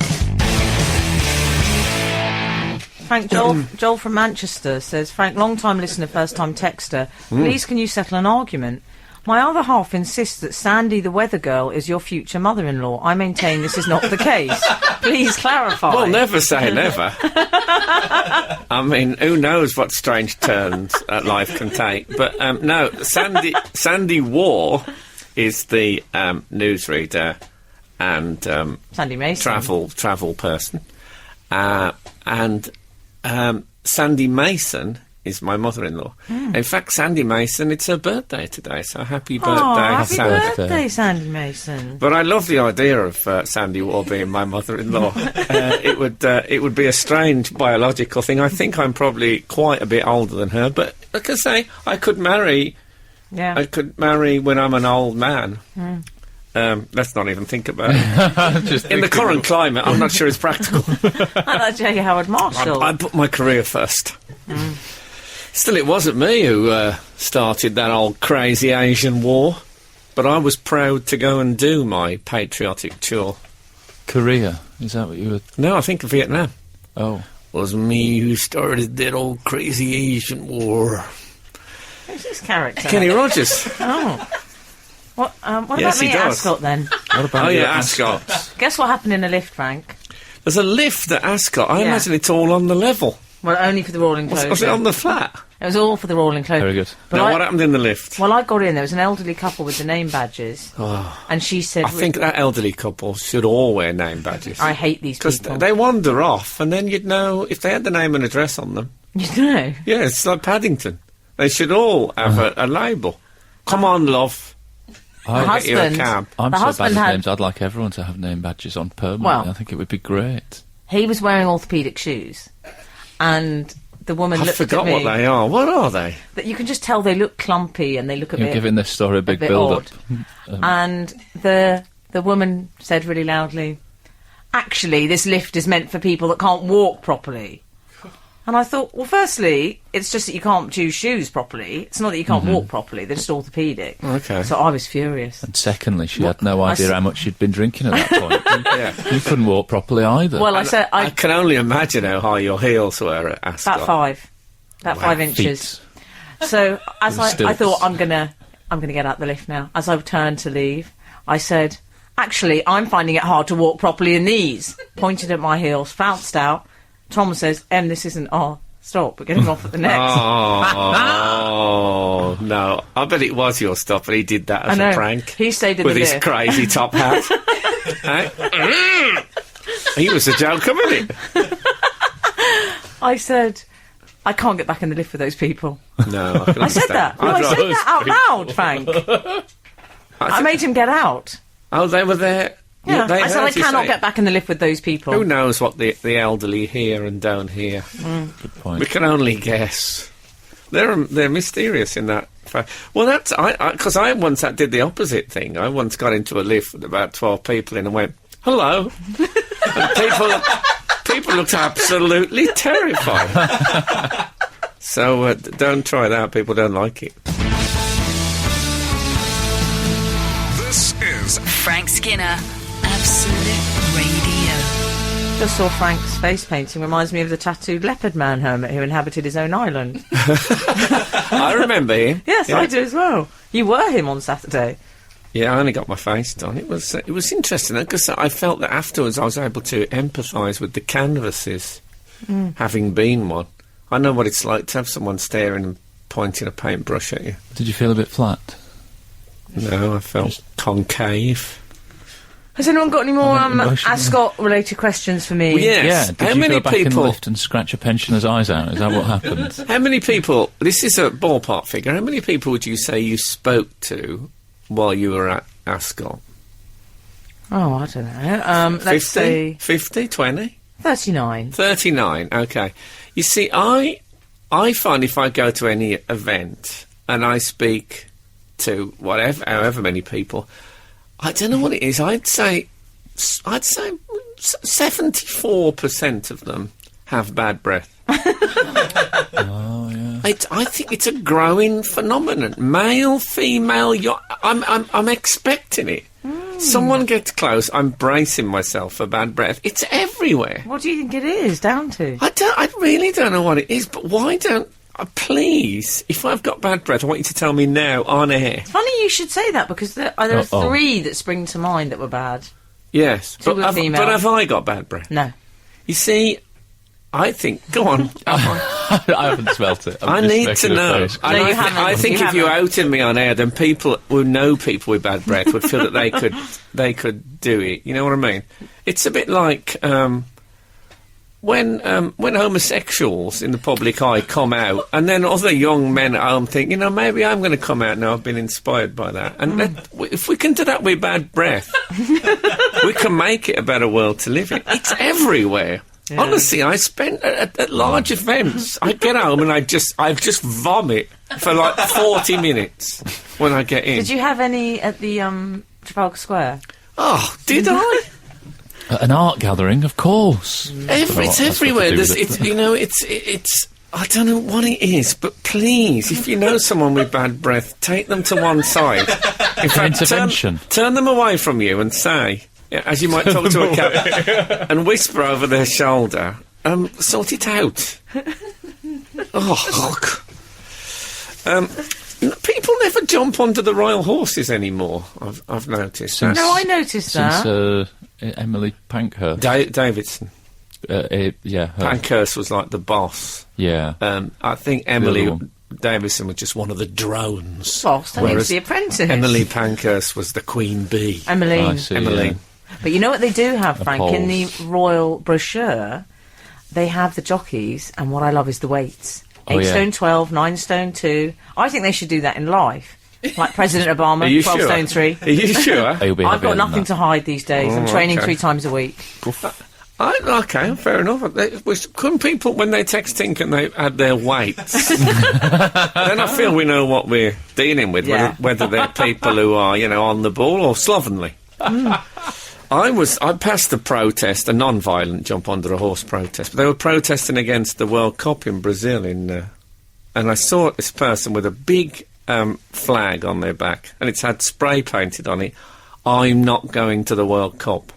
Frank, Joel from Manchester says, Frank, long-time listener, first-time texter, please can you settle an argument? My other half insists that Sandy the weather girl is your future mother-in-law. I maintain this is not the case. Please clarify. Well, never say never. I mean, who knows what strange turns life can take. But no, Sandy Waugh is the newsreader and Sandy Mason. travel person. And Sandy Mason is my mother-in-law. In fact, Sandy Mason, it's her birthday today, so happy birthday, Oh, happy Sandy. birthday, Sandy Mason. But I love the idea of Sandy Waugh being my mother-in-law. It would be a strange biological thing. I think I'm probably quite a bit older than her, but like I say, I could marry when I'm an old man. Let's not even think about it. Just In the current climate, I'm not sure it's practical. Like that J. Howard Marshall. I put my career first. Still, it wasn't me who started that old crazy Asian war, but I was proud to go and do my patriotic chore. Korea, is that what you were... No, I think Vietnam. Oh. Was me who started that old crazy Asian war. Who's this character? Kenny Rogers. Oh. What Yes, about me he at does. Ascot, then? What about Oh, your yeah, Ascot. Guess what happened in the lift, Frank? There's a lift at Ascot. I Yeah. imagine it's all on the level. Well, only for the Royal Enclosure. Was it on the flat? It was all for the Royal Enclosure. Very good. But Now, what happened in the lift? Well, I got in. There was an elderly couple with the name badges, and she said, I think that elderly couple should all wear name badges. "I hate these Because people." they wander off, and then you'd know if they had the name and address on them. You know. Yeah, it's like Paddington. They should all have a label. Come on, love. My I'll get you a husband, cab. I'm the so bad husband at had. names, I'd like everyone to have name badges on permanently. Well- I think it would be great. He was wearing orthopaedic shoes, and the woman I looked forgot at me. what they are. What are they? That you can just tell they look clumpy and they look a You're bit. giving this story a big bit build-up. And the woman said really loudly, "Actually, this lift is meant for people that can't walk properly." And I thought, well, firstly, it's just that you can't choose shoes properly. It's not that you can't walk properly. They're just orthopaedic. Okay. So I was furious. And secondly, she had no I idea s- how much she'd been drinking at that point. Yeah. You couldn't walk properly either. Well, I said I can only imagine how high your heels were at Ascot. about 5, about 5 inches. So as I Stilts. thought, I'm gonna get out the lift now. As I turned to leave, I said, "Actually, I'm finding it hard to walk properly in these." Pointed at my heels, flounced out. Tom says, "This isn't our stop, we're getting off at the next. Oh, no. I bet it was your stop, and he did that as a prank. He stayed in with the his lift. crazy top hat. He was a joker, wasn't he? I said, I can't get back in the lift with those people. No, I, I said that. No, I said that out loud, Frank. I made him get out. Oh, they were there. Yeah, They I said I heard you cannot say- get back in the lift with those people. Who knows what the elderly hear and don't hear? Good point. We can only guess. They're mysterious in that fact. Well, that's because I once did the opposite thing. I once got into a lift with about 12 people in and went, "Hello," and people looked absolutely terrified. So don't try that. People don't like it. This is Frank Skinner, Absolute Radio. Just saw Frank's face painting. Reminds me of the tattooed leopard man hermit who inhabited his own island. I remember him. Yes, Yeah. I do as well. You were him on Saturday. Yeah, I only got my face done. It was interesting because I felt that afterwards I was able to empathise with the canvases, having been one. I know what it's like to have someone staring and pointing a paintbrush at you. Did you feel a bit flat? No, I felt concave. Has anyone got any more emotional. Ascot-related questions for me? Well, yes. Yeah. Did How you many go back in the people? lift and scratch a pensioner's eyes out? Is that what happened? How many people? This is a ballpark figure. How many people would you say you spoke to while you were at Ascot? Oh, I don't know. Let's 50? say 50? 20? 39. 39, okay. You see, I find if I go to any event and I speak to however many people, I don't know what it is. I'd say 74% of them have bad breath. Oh, yeah. I think it's a growing phenomenon. Male, female, I'm expecting it. Someone gets close, I'm bracing myself for bad breath. It's everywhere. What do you think it is down to? I really don't know what it is, but why don't... please, if I've got bad breath, I want you to tell me now, on air. Funny you should say that, because there are Uh-oh. 3 that spring to mind that were bad. Yes, Two were female. but have I got bad breath? No. You see, I think... Go on. I haven't smelt it. I need to know. Face. And No, you I haven't. I think You if you haven't. outed me on air, then people who know people with bad breath would feel that they could do it. You know what I mean? It's a bit like when homosexuals in the public eye come out, and then other young men at home think, maybe I'm going to come out now. I've been inspired by that. And if we can do that with bad breath, we can make it a better world to live in. It's everywhere. Yeah. Honestly, I spent at large events. I get home and I just vomit for like 40 minutes when I get in. Did you have any at the Trafalgar Square? Oh, did I? At an art gathering, of course. It's everywhere. It's. I don't know what it is, but please, if you know someone with bad breath, take them to one side. In fact, intervention. Turn them away from you and say, as you might talk to a cat, and whisper over their shoulder, sort it out. Oh, look. People never jump onto the royal horses anymore, I've noticed. Since- No, I noticed Since that. Emily Pankhurst. Davidson. Yeah, her. Pankhurst was like the boss. Yeah. I think other Emily one. Davidson was just one of the drones. Boss, that means Whereas the apprentice. Emily Pankhurst was the queen bee. Emmeline. I see, Emmeline. yeah. But you know what they do have, Frank? In the polls. royal brochure, they have the jockeys, and what I love is the weights. 8 Oh, yeah. stone 12, 9 stone 2. I think they should do that in life. Like President Obama, Are you 12 sure? stone 3. Are you sure? You'll be I've heavier got than nothing that. to hide these days. I'm Oh, training okay. 3 times a week. Okay, fair enough. Couldn't people, when they text Tink and they add their weights, then I feel we know what we're dealing with, Yeah. whether they're people who are, on the ball or slovenly. I passed a protest, a non-violent jump under a horse protest, but they were protesting against the World Cup in Brazil, and I saw this person with a big flag on their back, and it's had spray painted on it, "I'm not going to the World Cup."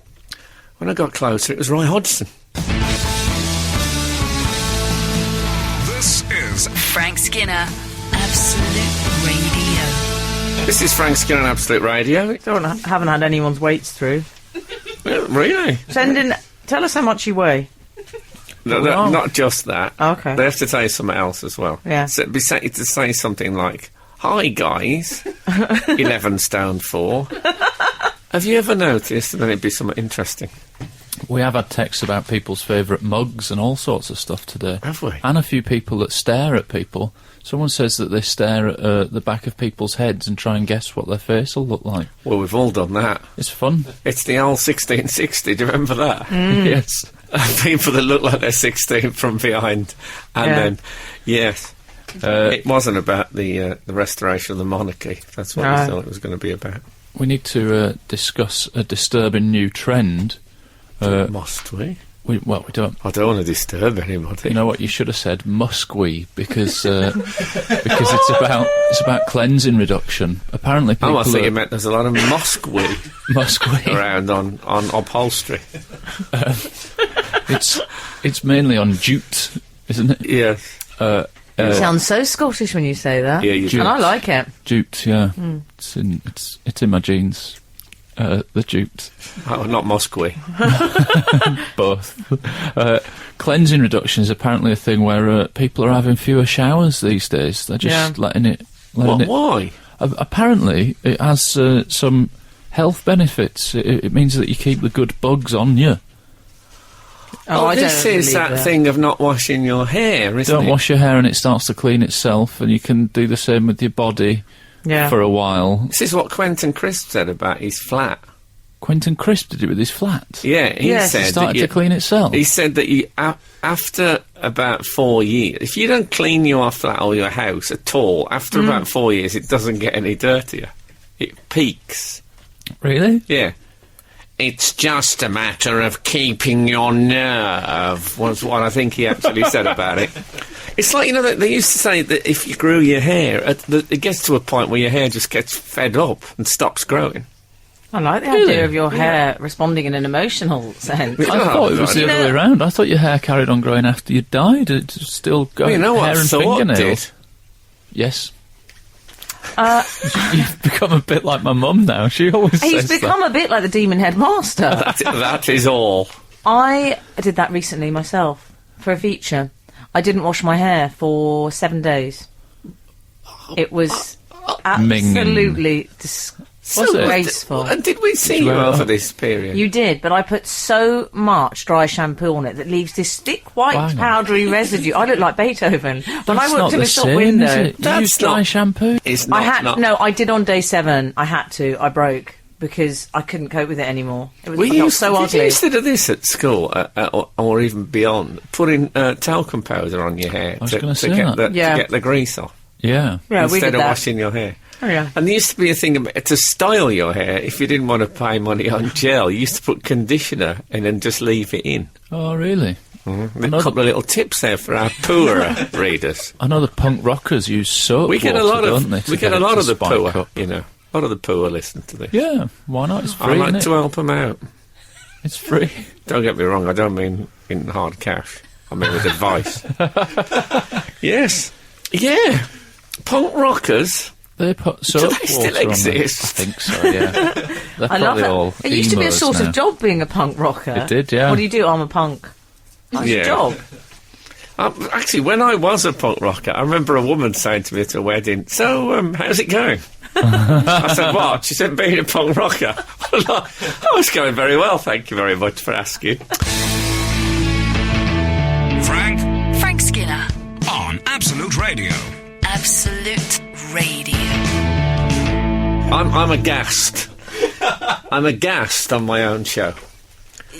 When I got closer, it was Roy Hodgson. This is Frank Skinner, Absolute Radio. This is Frank Skinner on Absolute Radio. Haven't had anyone's weights through. Really? Tell us how much you weigh. Wrong. not just that. Okay. They have to say something else as well. Yeah. So it'd be to say something like, "Hi guys, 11 stone 4. Have you ever noticed?" And then it'd be something interesting. We have had texts about people's favourite mugs and all sorts of stuff today. Have we? And a few people that stare at people. Someone says that they stare at the back of people's heads and try and guess what their face will look like. Well, we've all done that. It's fun. It's the old 1660. Do you remember that? Yes. People that look like they're 16 from behind, and Yeah. then yes, it wasn't about the restoration of the monarchy. That's what we No. thought it was going to be about. We need to discuss a disturbing new trend. Must we? We don't. I don't want to disturb anybody. You know what you should have said? Musque, because it's about cleansing reduction. Apparently, people I think you meant there's a lot of musque musque. around on upholstery. It's mainly on jute, isn't it? Yes. It sounds so Scottish when you say that. Yeah, you do. And I like it. Jute, yeah. It's in my genes. The jute. Oh, not musque. Both. Cleansing reduction is apparently a thing where people are having fewer showers these days. They're just letting it. Why? Apparently, it has some health benefits. It means that you keep the good bugs on you. Oh, I this don't is believe that thing of not washing your hair, isn't Don't it? wash your hair and it starts to clean itself, and you can do the same with your body Yeah. for a while. This is what Quentin Crisp said about his flat. Quentin Crisp did it with his flat. Yeah, he Yes, said It that started you- to clean itself. He said that after about 4 years, if you don't clean your flat or your house at all, after about 4 years, it doesn't get any dirtier. It peaks. Really? Yeah. It's just a matter of keeping your nerve, was what I think he actually said about it. It's like, you know, they used to say that if you grew your hair, it gets to a point where your hair just gets fed up and stops growing. I like the Really? idea of your hair responding in an emotional sense. Yeah. I thought it was the You other know- way around. I thought your hair carried on growing after you died. It's still Well, going. you know what hair I and thought fingernails. did? Yes. You've become a bit like my mum now. She always He's says become a bit like the Demon Headmaster. That is all. I did that recently myself for a feature. I didn't wash my hair for 7 days. It was absolutely disgraceful. And did we see Did you you wear it over up? this period? You did, but I put so much dry shampoo on it that leaves this thick white Hang on. powdery residue. I look like Beethoven. When I That's worked not in the a shop same, window, is it? Do you That's use dry not- shampoo? It's not. I had not- no. I did on day 7. I had to. I broke because I couldn't cope with it anymore. It was We I felt used, so did you ugly. used to do this at school, or even beyond, putting talcum powder on your hair was to gonna say get that. to Yeah. get the grease off, Yeah. Yeah, we instead did of that. washing your hair. Oh, yeah. And there used to be a thing about, to style your hair. If you didn't want to pay money on gel, you used to put conditioner in and just leave it in. Oh, really? A couple of little tips there for our poorer readers. I know the punk rockers use soap We get a water, lot don't they, of to we get a it lot to of the spike poor, up. you know. A lot of the poor listen to this. Yeah, why not? It's I free, like innit? to help them out. It's free. Don't get me wrong, I don't mean in hard cash. I mean with advice. Yes. Yeah. Punk rockers. They put soap they still water on them. exist? I think so, yeah. They're I love probably all it. It used to be a emos sort now. of job being a punk rocker. It did, yeah. What do you do? I'm a punk. That's Yeah. your job. Actually, when I was a punk rocker, I remember a woman saying to me at a wedding, "So, how's it going?" I said, "What?" She said, "Being a punk rocker." I was going very well, thank you very much for asking. Frank Skinner. on Absolute Radio. Absolute Radio. I'm aghast. I'm aghast on my own show.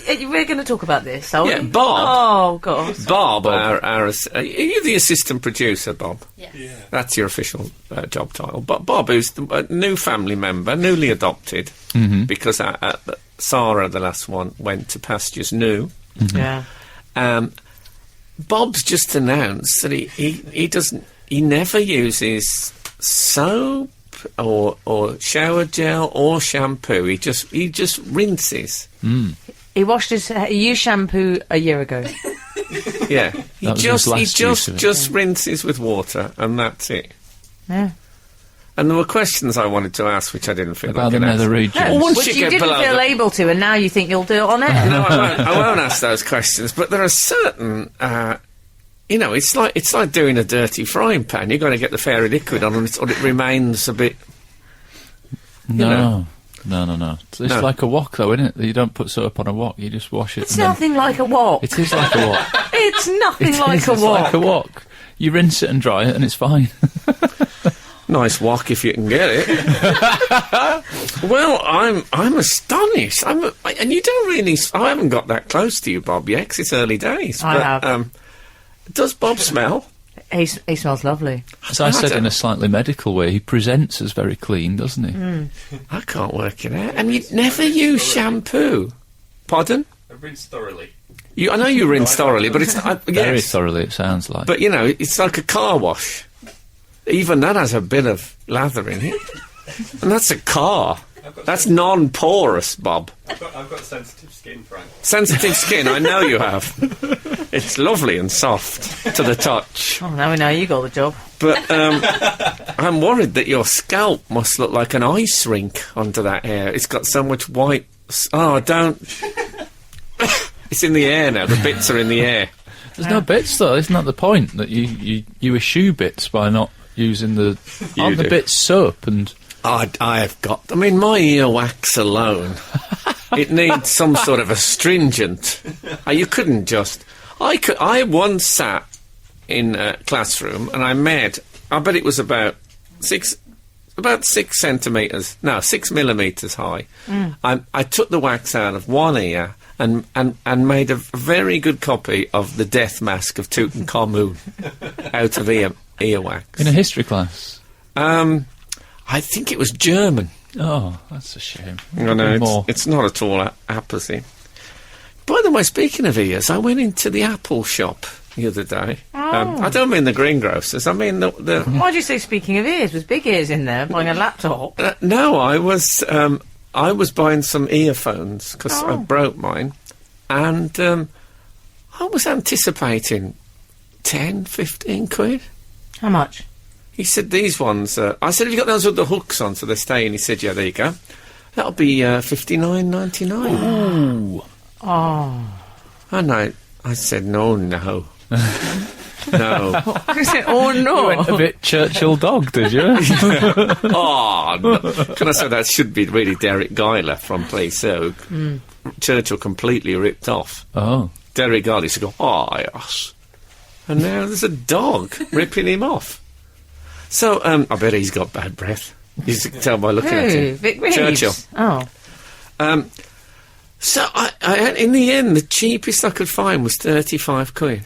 We're going to talk about this, are we? Yeah, Bob. Oh, God. Bob, are you the assistant producer, Bob? Yeah. That's your official job title. But Bob, who's a new family member, newly adopted, because Sarah, the last one, went to pastures new. Yeah. Bob's just announced that he never uses soap or shower gel or shampoo. He just rinses. He washed his hair. He used shampoo a year ago. Yeah, he That was his last use of it. just rinses with water, and that's it. Yeah. And there were questions I wanted to ask, which I didn't feel About like the I could nether ask. region. Well, once Which you you get didn't below feel the- able to, and now you think you'll do it on air. No, I won't ask those questions. But there are certain, it's like doing a dirty frying pan. You've got to get the fairy liquid on, or it remains a bit. No. No. It's No. like a wok, though, isn't it? You don't put soap on a wok, you just wash it. It's and then- nothing like a wok. It is like a wok. It's nothing like It's a wok. like a wok. You rinse it and dry it, and it's fine. Nice wok if you can get it. Well, I'm astonished. And you don't really. I haven't got that close to you, Bob, yet, 'cause it's early days. I but, have. Does Bob smell? He smells lovely. As I said in a slightly medical way, he presents as very clean, doesn't he? I can't work it out. And you never use shampoo. Pardon? I rinse thoroughly. I know you rinse thoroughly, but it's Very yes. thoroughly, it sounds like. But it's like a car wash. Even that has a bit of lather in it, and that's a car. That's non-porous, Bob. I've got sensitive skin, Frank. Sensitive skin, I know you have. It's lovely and soft to the touch. Oh, now we know you got the job. But I'm worried that your scalp must look like an ice rink under that hair. It's got so much white. Oh, don't. It's in the air now. The bits are in the air. There's no bits, though. Isn't that the point? That you eschew bits by not using the... Aren't the do. bits soap and... I have got. I mean, my earwax alone. It needs some sort of astringent. You couldn't just. I once sat in a classroom and I made. I bet it was about 6 centimetres. No, 6 millimetres high. I took the wax out of one ear and made a very good copy of the death mask of Tutankhamun out of earwax. In a history class? I think it was German. Oh, that's a shame. I know, More. it's not at all apathy. By the way, speaking of ears, I went into the Apple shop the other day. I don't mean the greengrocers, I mean the Why'd you say speaking of ears? Was big ears in there buying a laptop? no, I was buying some earphones, because I broke mine, and I was anticipating 10, 15 quid. How much? He said, these ones... I said, have you got those with the hooks on so they stay? And he said, yeah, there you go. That'll be $59.99. Ooh. Oh. And I said, no. No. I said, oh, no. You went a bit Churchill dog, did you? Oh, no. Can I say that should be really Derek Geiler from Play So. Churchill completely ripped off. Oh. Derek Geiler used to go, oh, yes. And now there's a dog ripping him off. So, I bet he's got bad breath. You can tell by looking at Who? him. Vic Reeves? Churchill. Oh. So, I in the end, the cheapest I could find was 35 quid.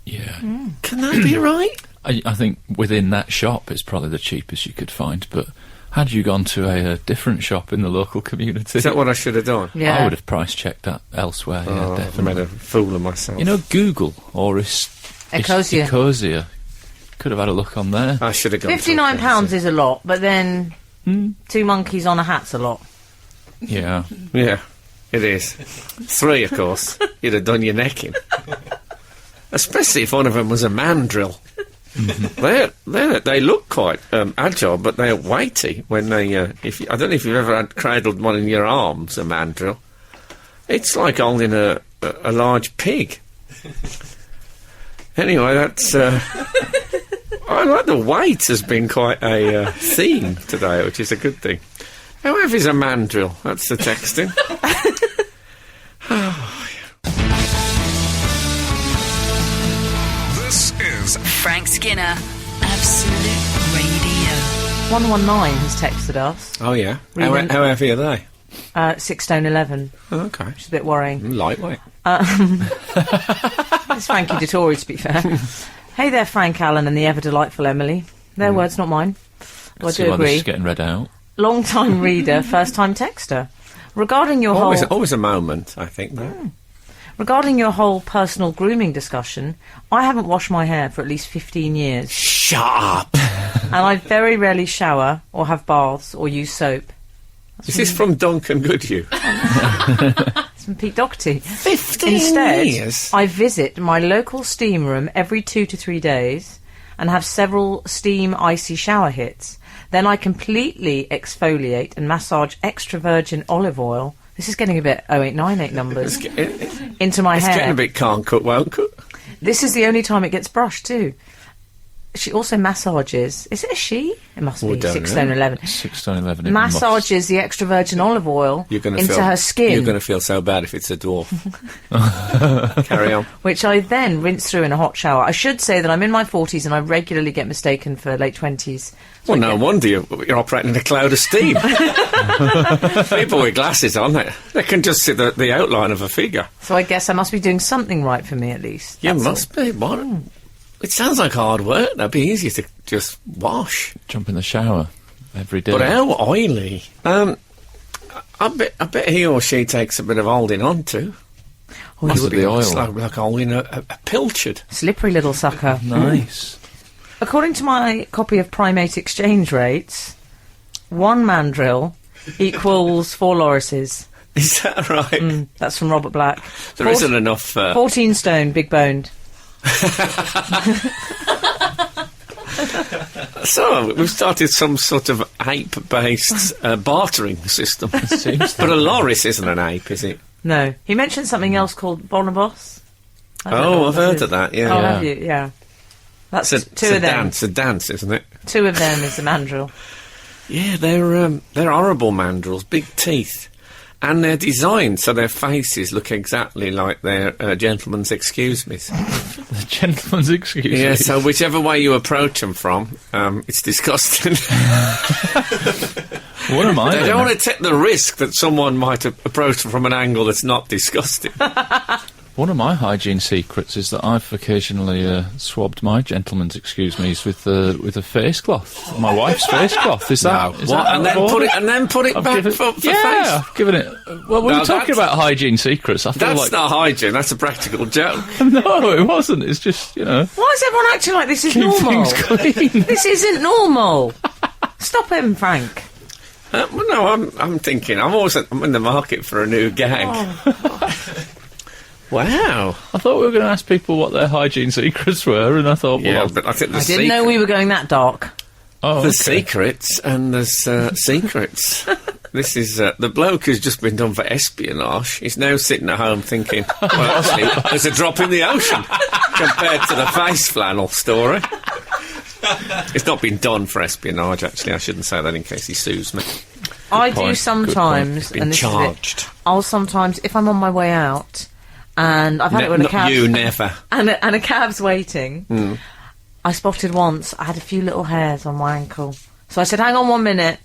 Yeah. Can that be right? I think within that shop it's probably the cheapest you could find, but had you gone to a different shop in the local community... Is that what I should have done? Yeah. I would have price-checked that elsewhere, yeah, I definitely. made a fool of myself. You know, Google or Ecosia. Ecosia. Could have had a look on there. I should have gone. £59 is a lot, but then 2 monkeys on a hat's a lot. Yeah. Yeah, it is. 3, of course. You'd have done your neck in. Especially if one of them was a mandrill. They look quite agile, but they're weighty when they. I don't know if you've ever had cradled one in your arms, a mandrill. It's like holding a large pig. Anyway, that's. I like the weight has been quite a theme today, which is a good thing. How heavy is a mandrill? That's the texting. This is Frank Skinner, Absolute Radio. 119 has texted us. Oh yeah. Reading- How heavy are they? 6 stone 11, Oh, okay. which is a bit worrying. Lightweight. It's Frankie Dettori, to be fair. Hey there, Frank Allen and the ever-delightful Emily. Their words, not mine. Well, I See do why this agree. is getting read out. Long-time reader, first-time texter. Regarding your Always a moment, I think. Though. Regarding your whole personal grooming discussion, I haven't washed my hair for at least 15 years. Shut up! And I very rarely shower or have baths or use soap. Is this from Duncan Goodhue? It's from Pete Doherty. 15 Instead, years? I visit my local steam room every 2 to 3 days and have several steam icy shower hits. Then I completely exfoliate and massage extra virgin olive oil. This is getting a bit 0898 numbers. Into my hair. It's getting a bit can't cook, won't cook. This is the only time it gets brushed too. She also massages. Is it a she? It must be 6 stone 11. 6 stone 11. Massages the extra virgin olive oil into her skin. You're going to feel so bad if it's a dwarf. Carry on. Which I then rinse through in a hot shower. I should say that I'm in my 40s and I regularly get mistaken for late 20s. Well, no wonder you're operating in a cloud of steam. People with glasses on, they can just see the outline of a figure. So I guess I must be doing something right for me at least. You That's must be. What? It sounds like hard work. That'd be easier to just wash. Jump in the shower every day. But how oily? I bet he or she takes a bit of holding on to. all. Must be oil. It's like holding a pilchard. Slippery little sucker. Nice. According to my copy of Primate Exchange Rates, 1 mandrill equals 4 lorises. Is that right? That's from Robert Black. There isn't enough. 14 stone, big boned. So we've started some sort of ape-based bartering system. But a loris isn't an ape, is it? No. He mentioned something else called bonobos. I don't know Oh, what I've that heard is. of that. Yeah. Oh, Yeah. have you? Yeah. That's It's two of them. It's a dance, isn't it? 2 of them is the mandrill. Yeah, they're horrible mandrills, big teeth, and they're designed so their faces look exactly like their gentleman's excuse me's. The gentleman's excuse. Yeah, me. so whichever way you approach them from, it's disgusting. What am I? They then? don't want to take the risk that someone might approach them from an angle that's not disgusting. One of my hygiene secrets is that I've occasionally swabbed my gentleman's excuse me's with a face cloth. My wife's face cloth. Is that? No. Is What? that And then out of put order? it I've back given- for yeah, face. I've given it. Well, we No, were talking that's- about hygiene secrets. I feel That's like not hygiene. That's a practical joke. no, it wasn't. It's just Why is everyone acting like this is keep normal? things clean. This isn't normal. Stop him, Frank. Well, no, I'm thinking. I'm in the market for a new gag. Wow. I thought we were going to ask people what their hygiene secrets were, and I thought, Yeah, well, but I think the I didn't know we were going that dark. oh, There's okay. secrets and there's secrets. This is the bloke who's just been done for espionage. He's now sitting at home thinking, well, actually, there's a drop in the ocean compared to the face flannel story. It's not been done for espionage, actually. I shouldn't say that in case he sues me. I do point, good sometimes, Been and this is it, charged. I'll sometimes, if I'm on my way out, and I've had it when a Not cab, you, never. and a cab's waiting, I spotted once, I had a few little hairs on my ankle. So I said, hang on 1 minute,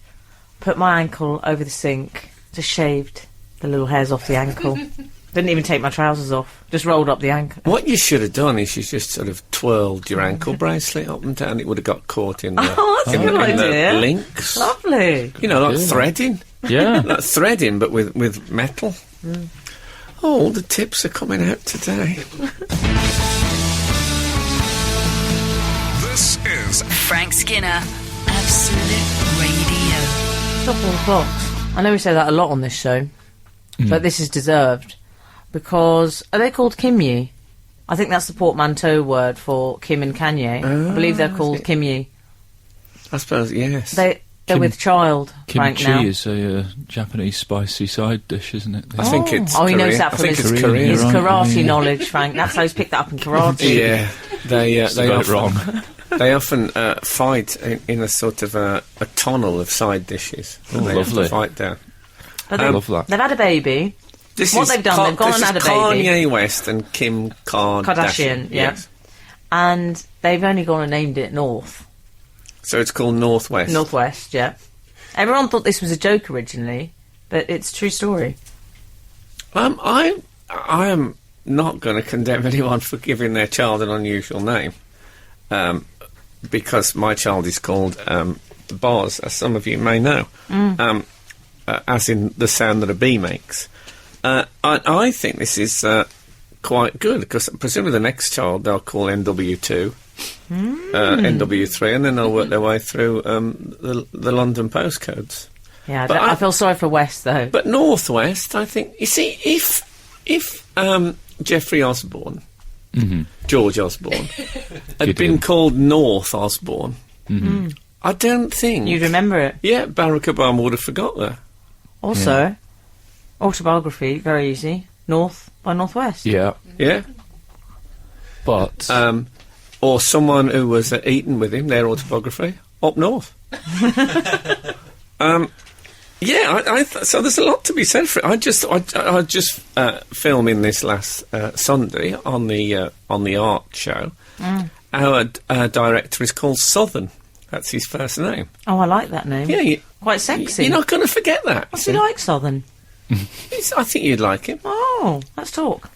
put my ankle over the sink, just shaved the little hairs off the ankle. Didn't even take my trousers off, just rolled up the ankle. What you should have done is you just sort of twirled your ankle bracelet up and down. It would have got caught in the, Oh, that's a good in the idea. links. Lovely. You know, like Yeah. threading. Yeah. Like threading, but with metal. Oh, all the tips are coming out today. This is Frank Skinner, Absolute Radio. Stop all the clocks. I know we say that a lot on this show, but this is deserved. Because, are they called Kimye? I think that's the portmanteau word for Kim and Kanye. I believe they're called Kimye. I suppose, yes. They're Kim- with child, Frank, Kimchi now. is a Japanese spicy side dish, isn't it? I think it's Oh, he knows Korean. that I from think his, it's Korean, Korean. his you're right, karate yeah. knowledge, Frank. That's how he's picked that up in karate. Yeah, they Got it wrong. They often fight in a sort of a tunnel of side dishes. Oh, They have to lovely. fight down. But I they, love that. they've had a baby. This What is they've done, they've gone and had a baby. Kanye West and Kim Kardashian. Kardashian, yeah. Yes. And they've only gone and named it North. So it's called Northwest. Northwest, yeah. Everyone thought this was a joke originally, but it's a true story. I am not going to condemn anyone for giving their child an unusual name, because my child is called Boz, as some of you may know, as in the sound that a bee makes. I think this is quite good, because presumably the next child they'll call NW2, NW3, and then they'll work their way through the London postcodes. Yeah, But I feel sorry for West, though. But Northwest, I think, you see, if Jeffrey Osborne, George Osborne, had Gideon. been called North Osborne, I don't think. You'd remember it. Yeah, Barack Obama would have forgot that. Also, autobiography, very easy. North by Northwest. Yeah, Yeah. but Or someone who was at Eton with him, their autobiography, Up North. So there's a lot to be said for it. I just filming this last Sunday on the art show. Our director is called Southern. That's his first name. Oh, I like that name. Yeah, Quite sexy. You're not going to forget that. What's he like, Southern? I think you'd like him. Oh, let's talk.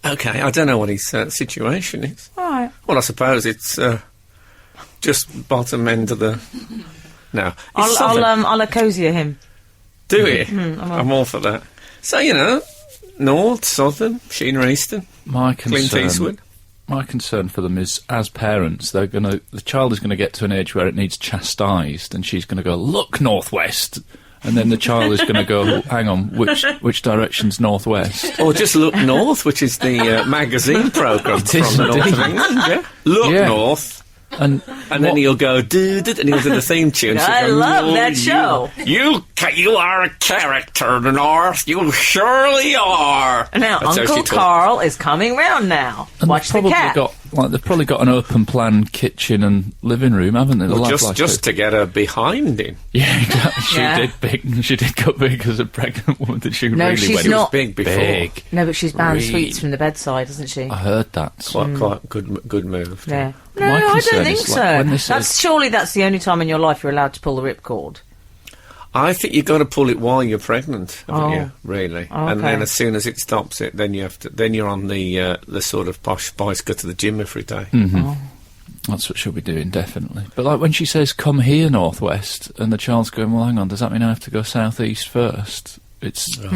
Okay, I don't know what his situation is. All right. Well, I suppose it's just bottom end of the. No, I'll Ecosia him. do it. I'm all for that. So North, Southern, Sheena Easton, my Clint concern, Eastwood. my concern for them is, as parents, the child is going to get to an age where it needs chastised, and she's going to go, "Look, Northwest," and then the child is going to go, "Hang on, which direction's Northwest?" Or just Look North, which is the magazine programme from is the north of indeed. England. Yeah. Look Yeah. North. And And then he'll go, do-do-do, and he'll do the theme tune. I She'll go, love "Oh, that show." You are a character, North. You surely are. Now, That's how she Uncle talks. Carl is coming round now. And Watch the they've cat. probably got an open plan kitchen and living room, haven't they? They'll Well, have just to get her behind him. yeah, exactly. Yeah. She did go big as a pregnant woman. That she No, really she's went She was not. big before. big. No, but she's banned Really? sweets from the bedside, isn't she? I heard that. Quite good move. Yeah. No, My I don't concern think is, like, so. when they say- Surely that's the only time in your life you're allowed to pull the ripcord. I think you've got to pull it while you're pregnant, haven't Oh. you? Really, Oh, and then okay. as soon as it stops it, then you have to. Then you're on the sort of posh spice. Go to the gym every day. That's what she'll be doing, definitely. But like when she says, "Come here, Northwest," and the child's going, "Well, hang on, does that mean I have to go southeast first?" It's too.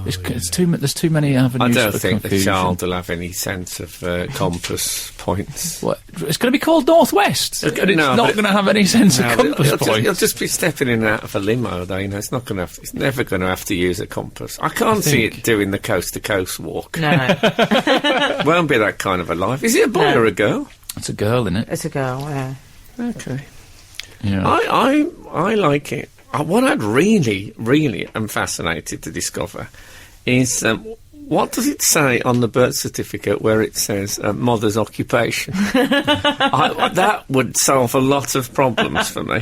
There's too many I avenues don't for think the confusion. child will have any sense of compass points. What? It's going to be called Northwest. It's no, not but- going to have any sense No, of compass he'll points. just be stepping in and out of a limo, though. It's not going to. It's never going to have to use a compass. I can't see think- it doing the coast to coast walk. No, Won't be that kind of a life. Is it a boy No. or a girl? It's a girl, isn't it? it's a girl, yeah. Okay. Yeah. I like it. What I'd really am fascinated to discover is what does it say on the birth certificate where it says mother's occupation? That would solve a lot of problems for me.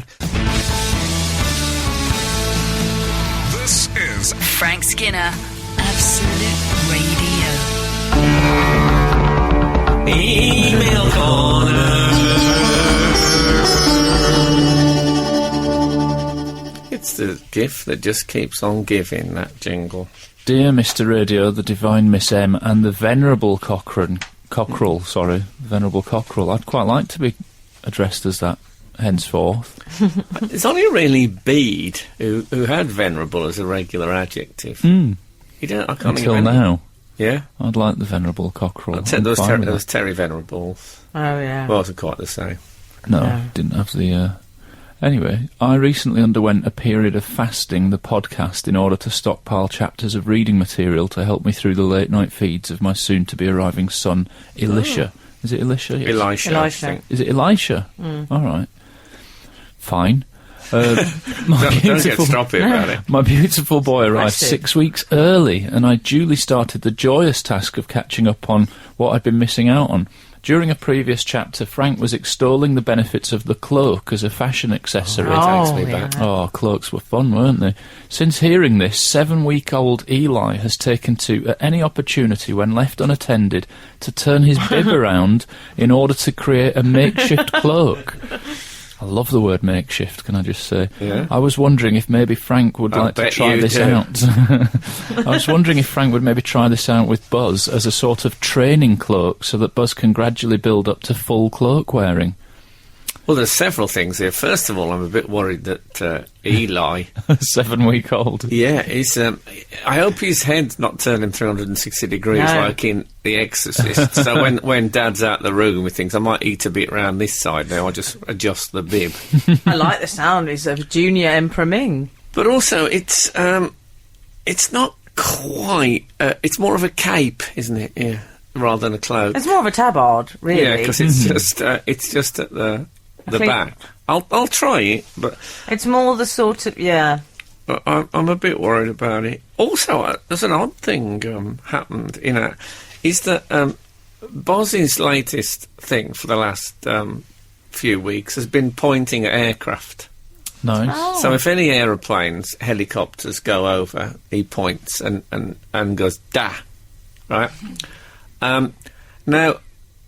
This is Frank Skinner, Absolute Radio. Email corner. It's the gift that just keeps on giving, that jingle. Dear Mr. Radio, the Divine Miss M, and the Venerable Cockerell, I'd quite like to be addressed as that henceforth. It's only really Bede who had venerable as a regular adjective. Mm. You don't. I can't Until think of any. now, Yeah. I'd like the Venerable Cockerell. There I'm was, fine with there was that. Terry Venables. Oh, yeah. Wasn't quite the same. No, No. didn't have the. Anyway, I recently underwent a period of fasting the podcast in order to stockpile chapters of reading material to help me through the late night feeds of my soon-to-be arriving son, Elisha. Is it Elisha? Yes. Elisha. Elisha. I think. Is it Elisha? All right. Fine. My Don't get beautiful- stroppy about it. My beautiful boy arrived Impressive. 6 weeks early, and I duly started the joyous task of catching up on what I'd been missing out on. During a previous chapter, Frank was extolling the benefits of the cloak as a fashion accessory. It takes me yeah. back. Oh, cloaks were fun, weren't they? Since hearing this, 7-week-old Eli has taken to, at any opportunity when left unattended, to turn his bib around in order to create a makeshift cloak. I love the word makeshift, can I just say? Yeah. I was wondering if maybe Frank would I like to bet try you this do. out. I was wondering if Frank would maybe try this out with Buzz as a sort of training cloak so that Buzz can gradually build up to full cloak wearing. Well, there's several things here. First of all, I'm a bit worried that Eli. 7-week-old. Yeah, he's. I hope his head's not turning 360 degrees No. like in The Exorcist. So when Dad's out the room with things, I might eat a bit round this side now. I just adjust the bib. I like the sound. He's a junior Emperor Ming. But also, it's not quite. It's more of a cape, isn't it? Yeah, rather than a cloak. It's more of a tabard, really. Yeah, because it's just at the the think- back. I'll try it, but It's more the sort of, yeah. I'm a bit worried about it. Also, there's an odd thing happened, is that Boz's latest thing for the last few weeks has been pointing at aircraft. Nice. Oh. So if any aeroplanes, helicopters go over, he points and goes, da, right? Now,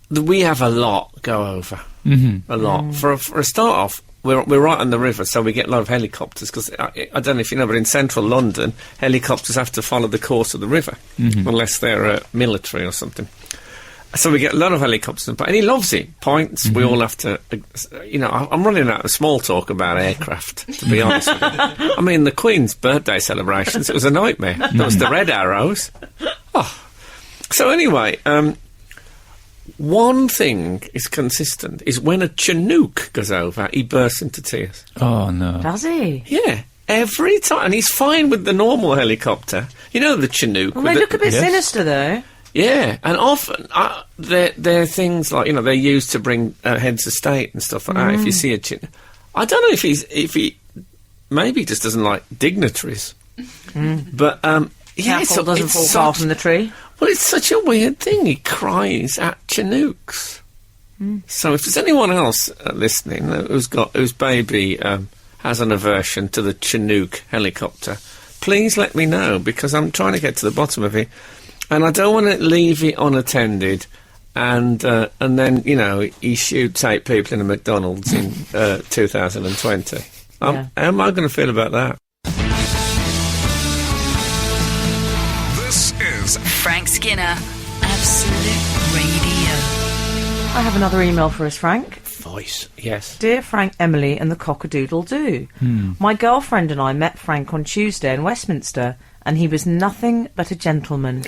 we have a lot go over. A lot. For a start off, we're right on the river, so we get a lot of helicopters, because I don't know if you know, but in central London, helicopters have to follow the course of the river, unless they're military or something. So we get a lot of helicopters, and he loves it. Points, we all have to, I'm running out of small talk about aircraft, to be honest with you. I mean, the Queen's birthday celebrations, it was a nightmare. There was the red arrows. Oh. So anyway, one thing is consistent, is when a Chinook goes over, he bursts into tears. Oh, no. Does he? Yeah, every time. And he's fine with the normal helicopter. You know, the Chinook. Well, with they look a bit Yes. sinister, though. Yeah, and often they're things like, they're used to bring heads of state and stuff like that. If you see a Chinook, I don't know if he maybe he just doesn't like dignitaries. But yeah, Apple doesn't fall far from the tree. well, it's such a weird thing. He cries at Chinooks. So if there's anyone else listening whose baby has an aversion to the Chinook helicopter, please let me know, because I'm trying to get to the bottom of it, and I don't want to leave it unattended. And then, he shoots 8 people in a McDonald's in 2020. Yeah. How am I going to feel about that? This is Frank Skinner, Absolute Radio. I have another email for us, Frank. Voice, yes. Dear Frank, Emily and the Cock-a-Doodle-Doo. My girlfriend and I met Frank on Tuesday in Westminster, and he was nothing but a gentleman.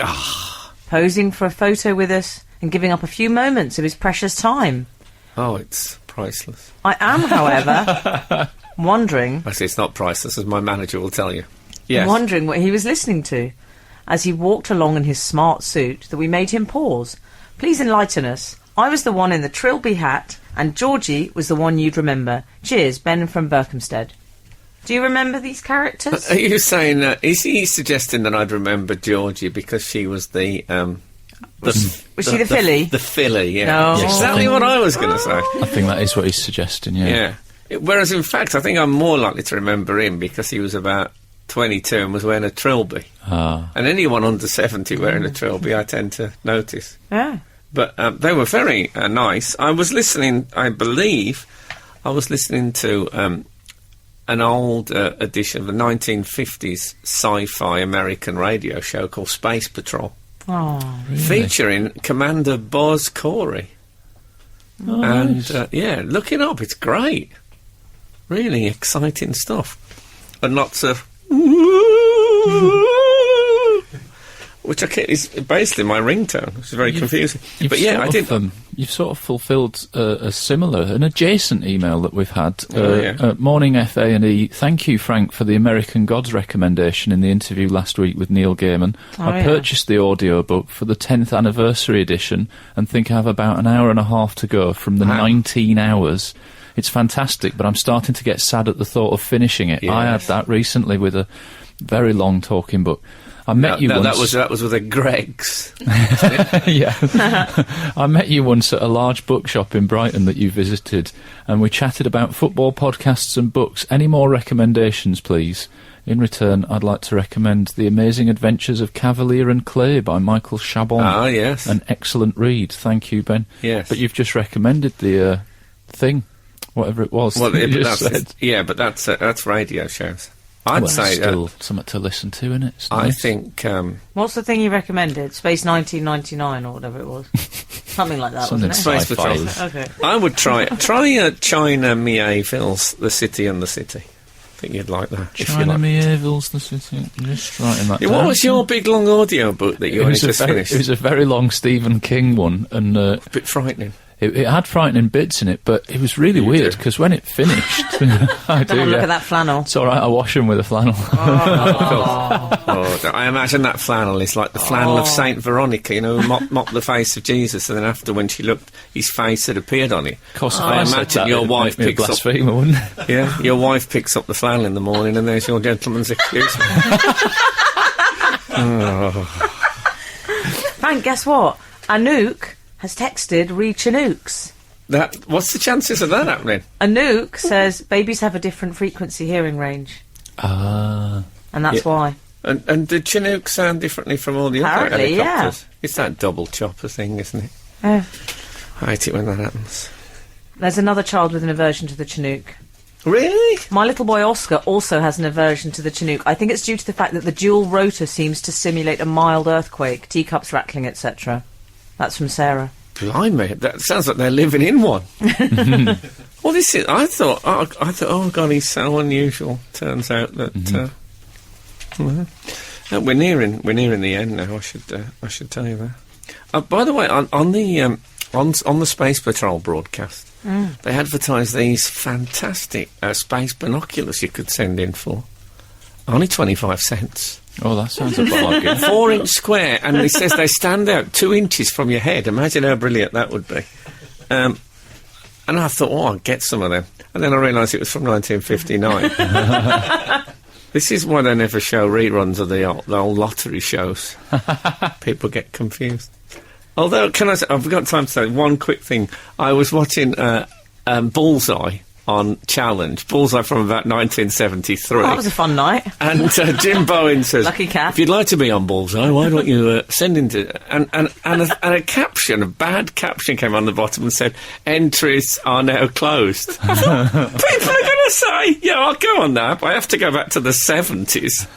Posing for a photo with us and giving up a few moments of his precious time. Oh, it's priceless. I am, however, wondering... I say it's not priceless, as my manager will tell you. Yes. Wondering what he was listening to as he walked along in his smart suit that we made him pause. Please enlighten us. I was the one in the Trilby hat, and Georgie was the one you'd remember. Cheers, Ben from Berkhamsted. Do you remember these characters? Are you saying that? Is he suggesting that I'd remember Georgie because she was the Was she the filly? The filly, yeah. No. That's exactly what I was going to say. I think that is what he's suggesting, yeah. Yeah. Whereas, in fact, I think I'm more likely to remember him because he was about 22 and was wearing a trilby. Ah. And anyone under 70 wearing a trilby, I tend to notice. Yeah. But they were very nice. I was listening, I believe, to an old edition of a 1950s sci-fi American radio show called Space Patrol, Oh, featuring Commander Boz Corey. And, look it up, it's great. Really exciting stuff. And lots of... which is basically my ringtone, which is very confusing. But yeah, I did... You've sort of fulfilled an adjacent email that we've had. yeah. Morning FA&E. Thank you, Frank, for the American Gods recommendation in the interview last week with Neil Gaiman. I purchased the audiobook for the 10th anniversary edition and think I have about an hour and a half to go from the 19 hours. It's fantastic, but I'm starting to get sad at the thought of finishing it. Yes. I had that recently with a very long talking book. I met you once. That was with a Greggs. Yeah. I met you once at a large bookshop in Brighton that you visited, and we chatted about football podcasts and books. Any more recommendations, please? In return, I'd like to recommend The Amazing Adventures of Cavalier and Clay by Michael Chabon. Ah, yes. An excellent read. Thank you, Ben. Yes. But you've just recommended the thing, whatever it was. Well, that you but just said. but that's radio shows. I'd Well, say still something to listen to, innit? It's I nice. think what's the thing you recommended? Space 1999 or whatever it was. Something like that, Something wasn't it? Space Patrol. sci-fi. Okay. I would try China Mieville's The City and the City. I think you'd like that. if you China like. Mieville's The City. Just writing that Yeah, down. what was your big long audio book that you only just finished? It was a very long Stephen King one, and a bit frightening. It had frightening bits in it, but it was really weird because when it finished, I do. Come on, look Yeah. at that flannel. It's all right. I wash them with a flannel. Oh, I imagine that flannel is like the flannel of Saint Veronica, you know, who mopped the face of Jesus, and then after, when she looked, his face had appeared on it. Of course, if I said imagine that, your it'd wife make me a picks up. blasphemer, wouldn't it? Yeah, your wife picks up the flannel in the morning, and there's your gentleman's excuse. Frank, guess what? Anouk has texted Reed Chinooks. What's the chances of that happening? Anouk says babies have a different frequency hearing range, Ah. and that's Yeah. why. And did Chinook sound differently from all the other Apparently, helicopters? It's that double chopper thing, isn't it? I hate it when that happens. There's another child with an aversion to the Chinook. Really? My little boy Oscar also has an aversion to the Chinook. I think it's due to the fact that the dual rotor seems to simulate a mild earthquake, teacups rattling, etc. That's from Sarah. Blimey, that sounds like they're living in one. Well, this is. I thought, oh God, he's so unusual. Turns out that well, we're nearing the end now. I should tell you that. By the way, on the Space Patrol broadcast, they advertised these fantastic space binoculars you could send in for only 25 cents. Oh, that sounds a bargain. 4-inch square, and it says they stand out 2 inches from your head. Imagine how brilliant that would be. And I thought, I'll get some of them. And then I realised it was from 1959. This is why they never show reruns of the old lottery shows. People get confused. Although, can I say, I've got time to say one quick thing. I was watching Bullseye on Challenge, Bullseye from about 1973. Oh, that was a fun night. And Jim Bowen says, Lucky cat. if you'd like to be on Bullseye, why don't you send into... And a caption, a bad caption came on the bottom and said, entries are now closed. I thought, people are going to say, yeah, I'll go on that, but I have to go back to the 70s.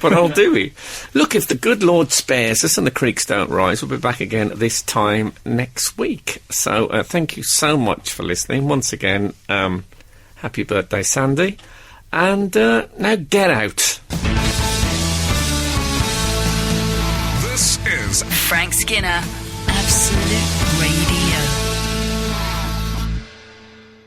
But I'll do it. Look, if the good Lord spares us and the creeks don't rise, we'll be back again at this time next week. So thank you so much for listening. Once again, happy birthday, Sandy. And now get out. This is Frank Skinner, Absolute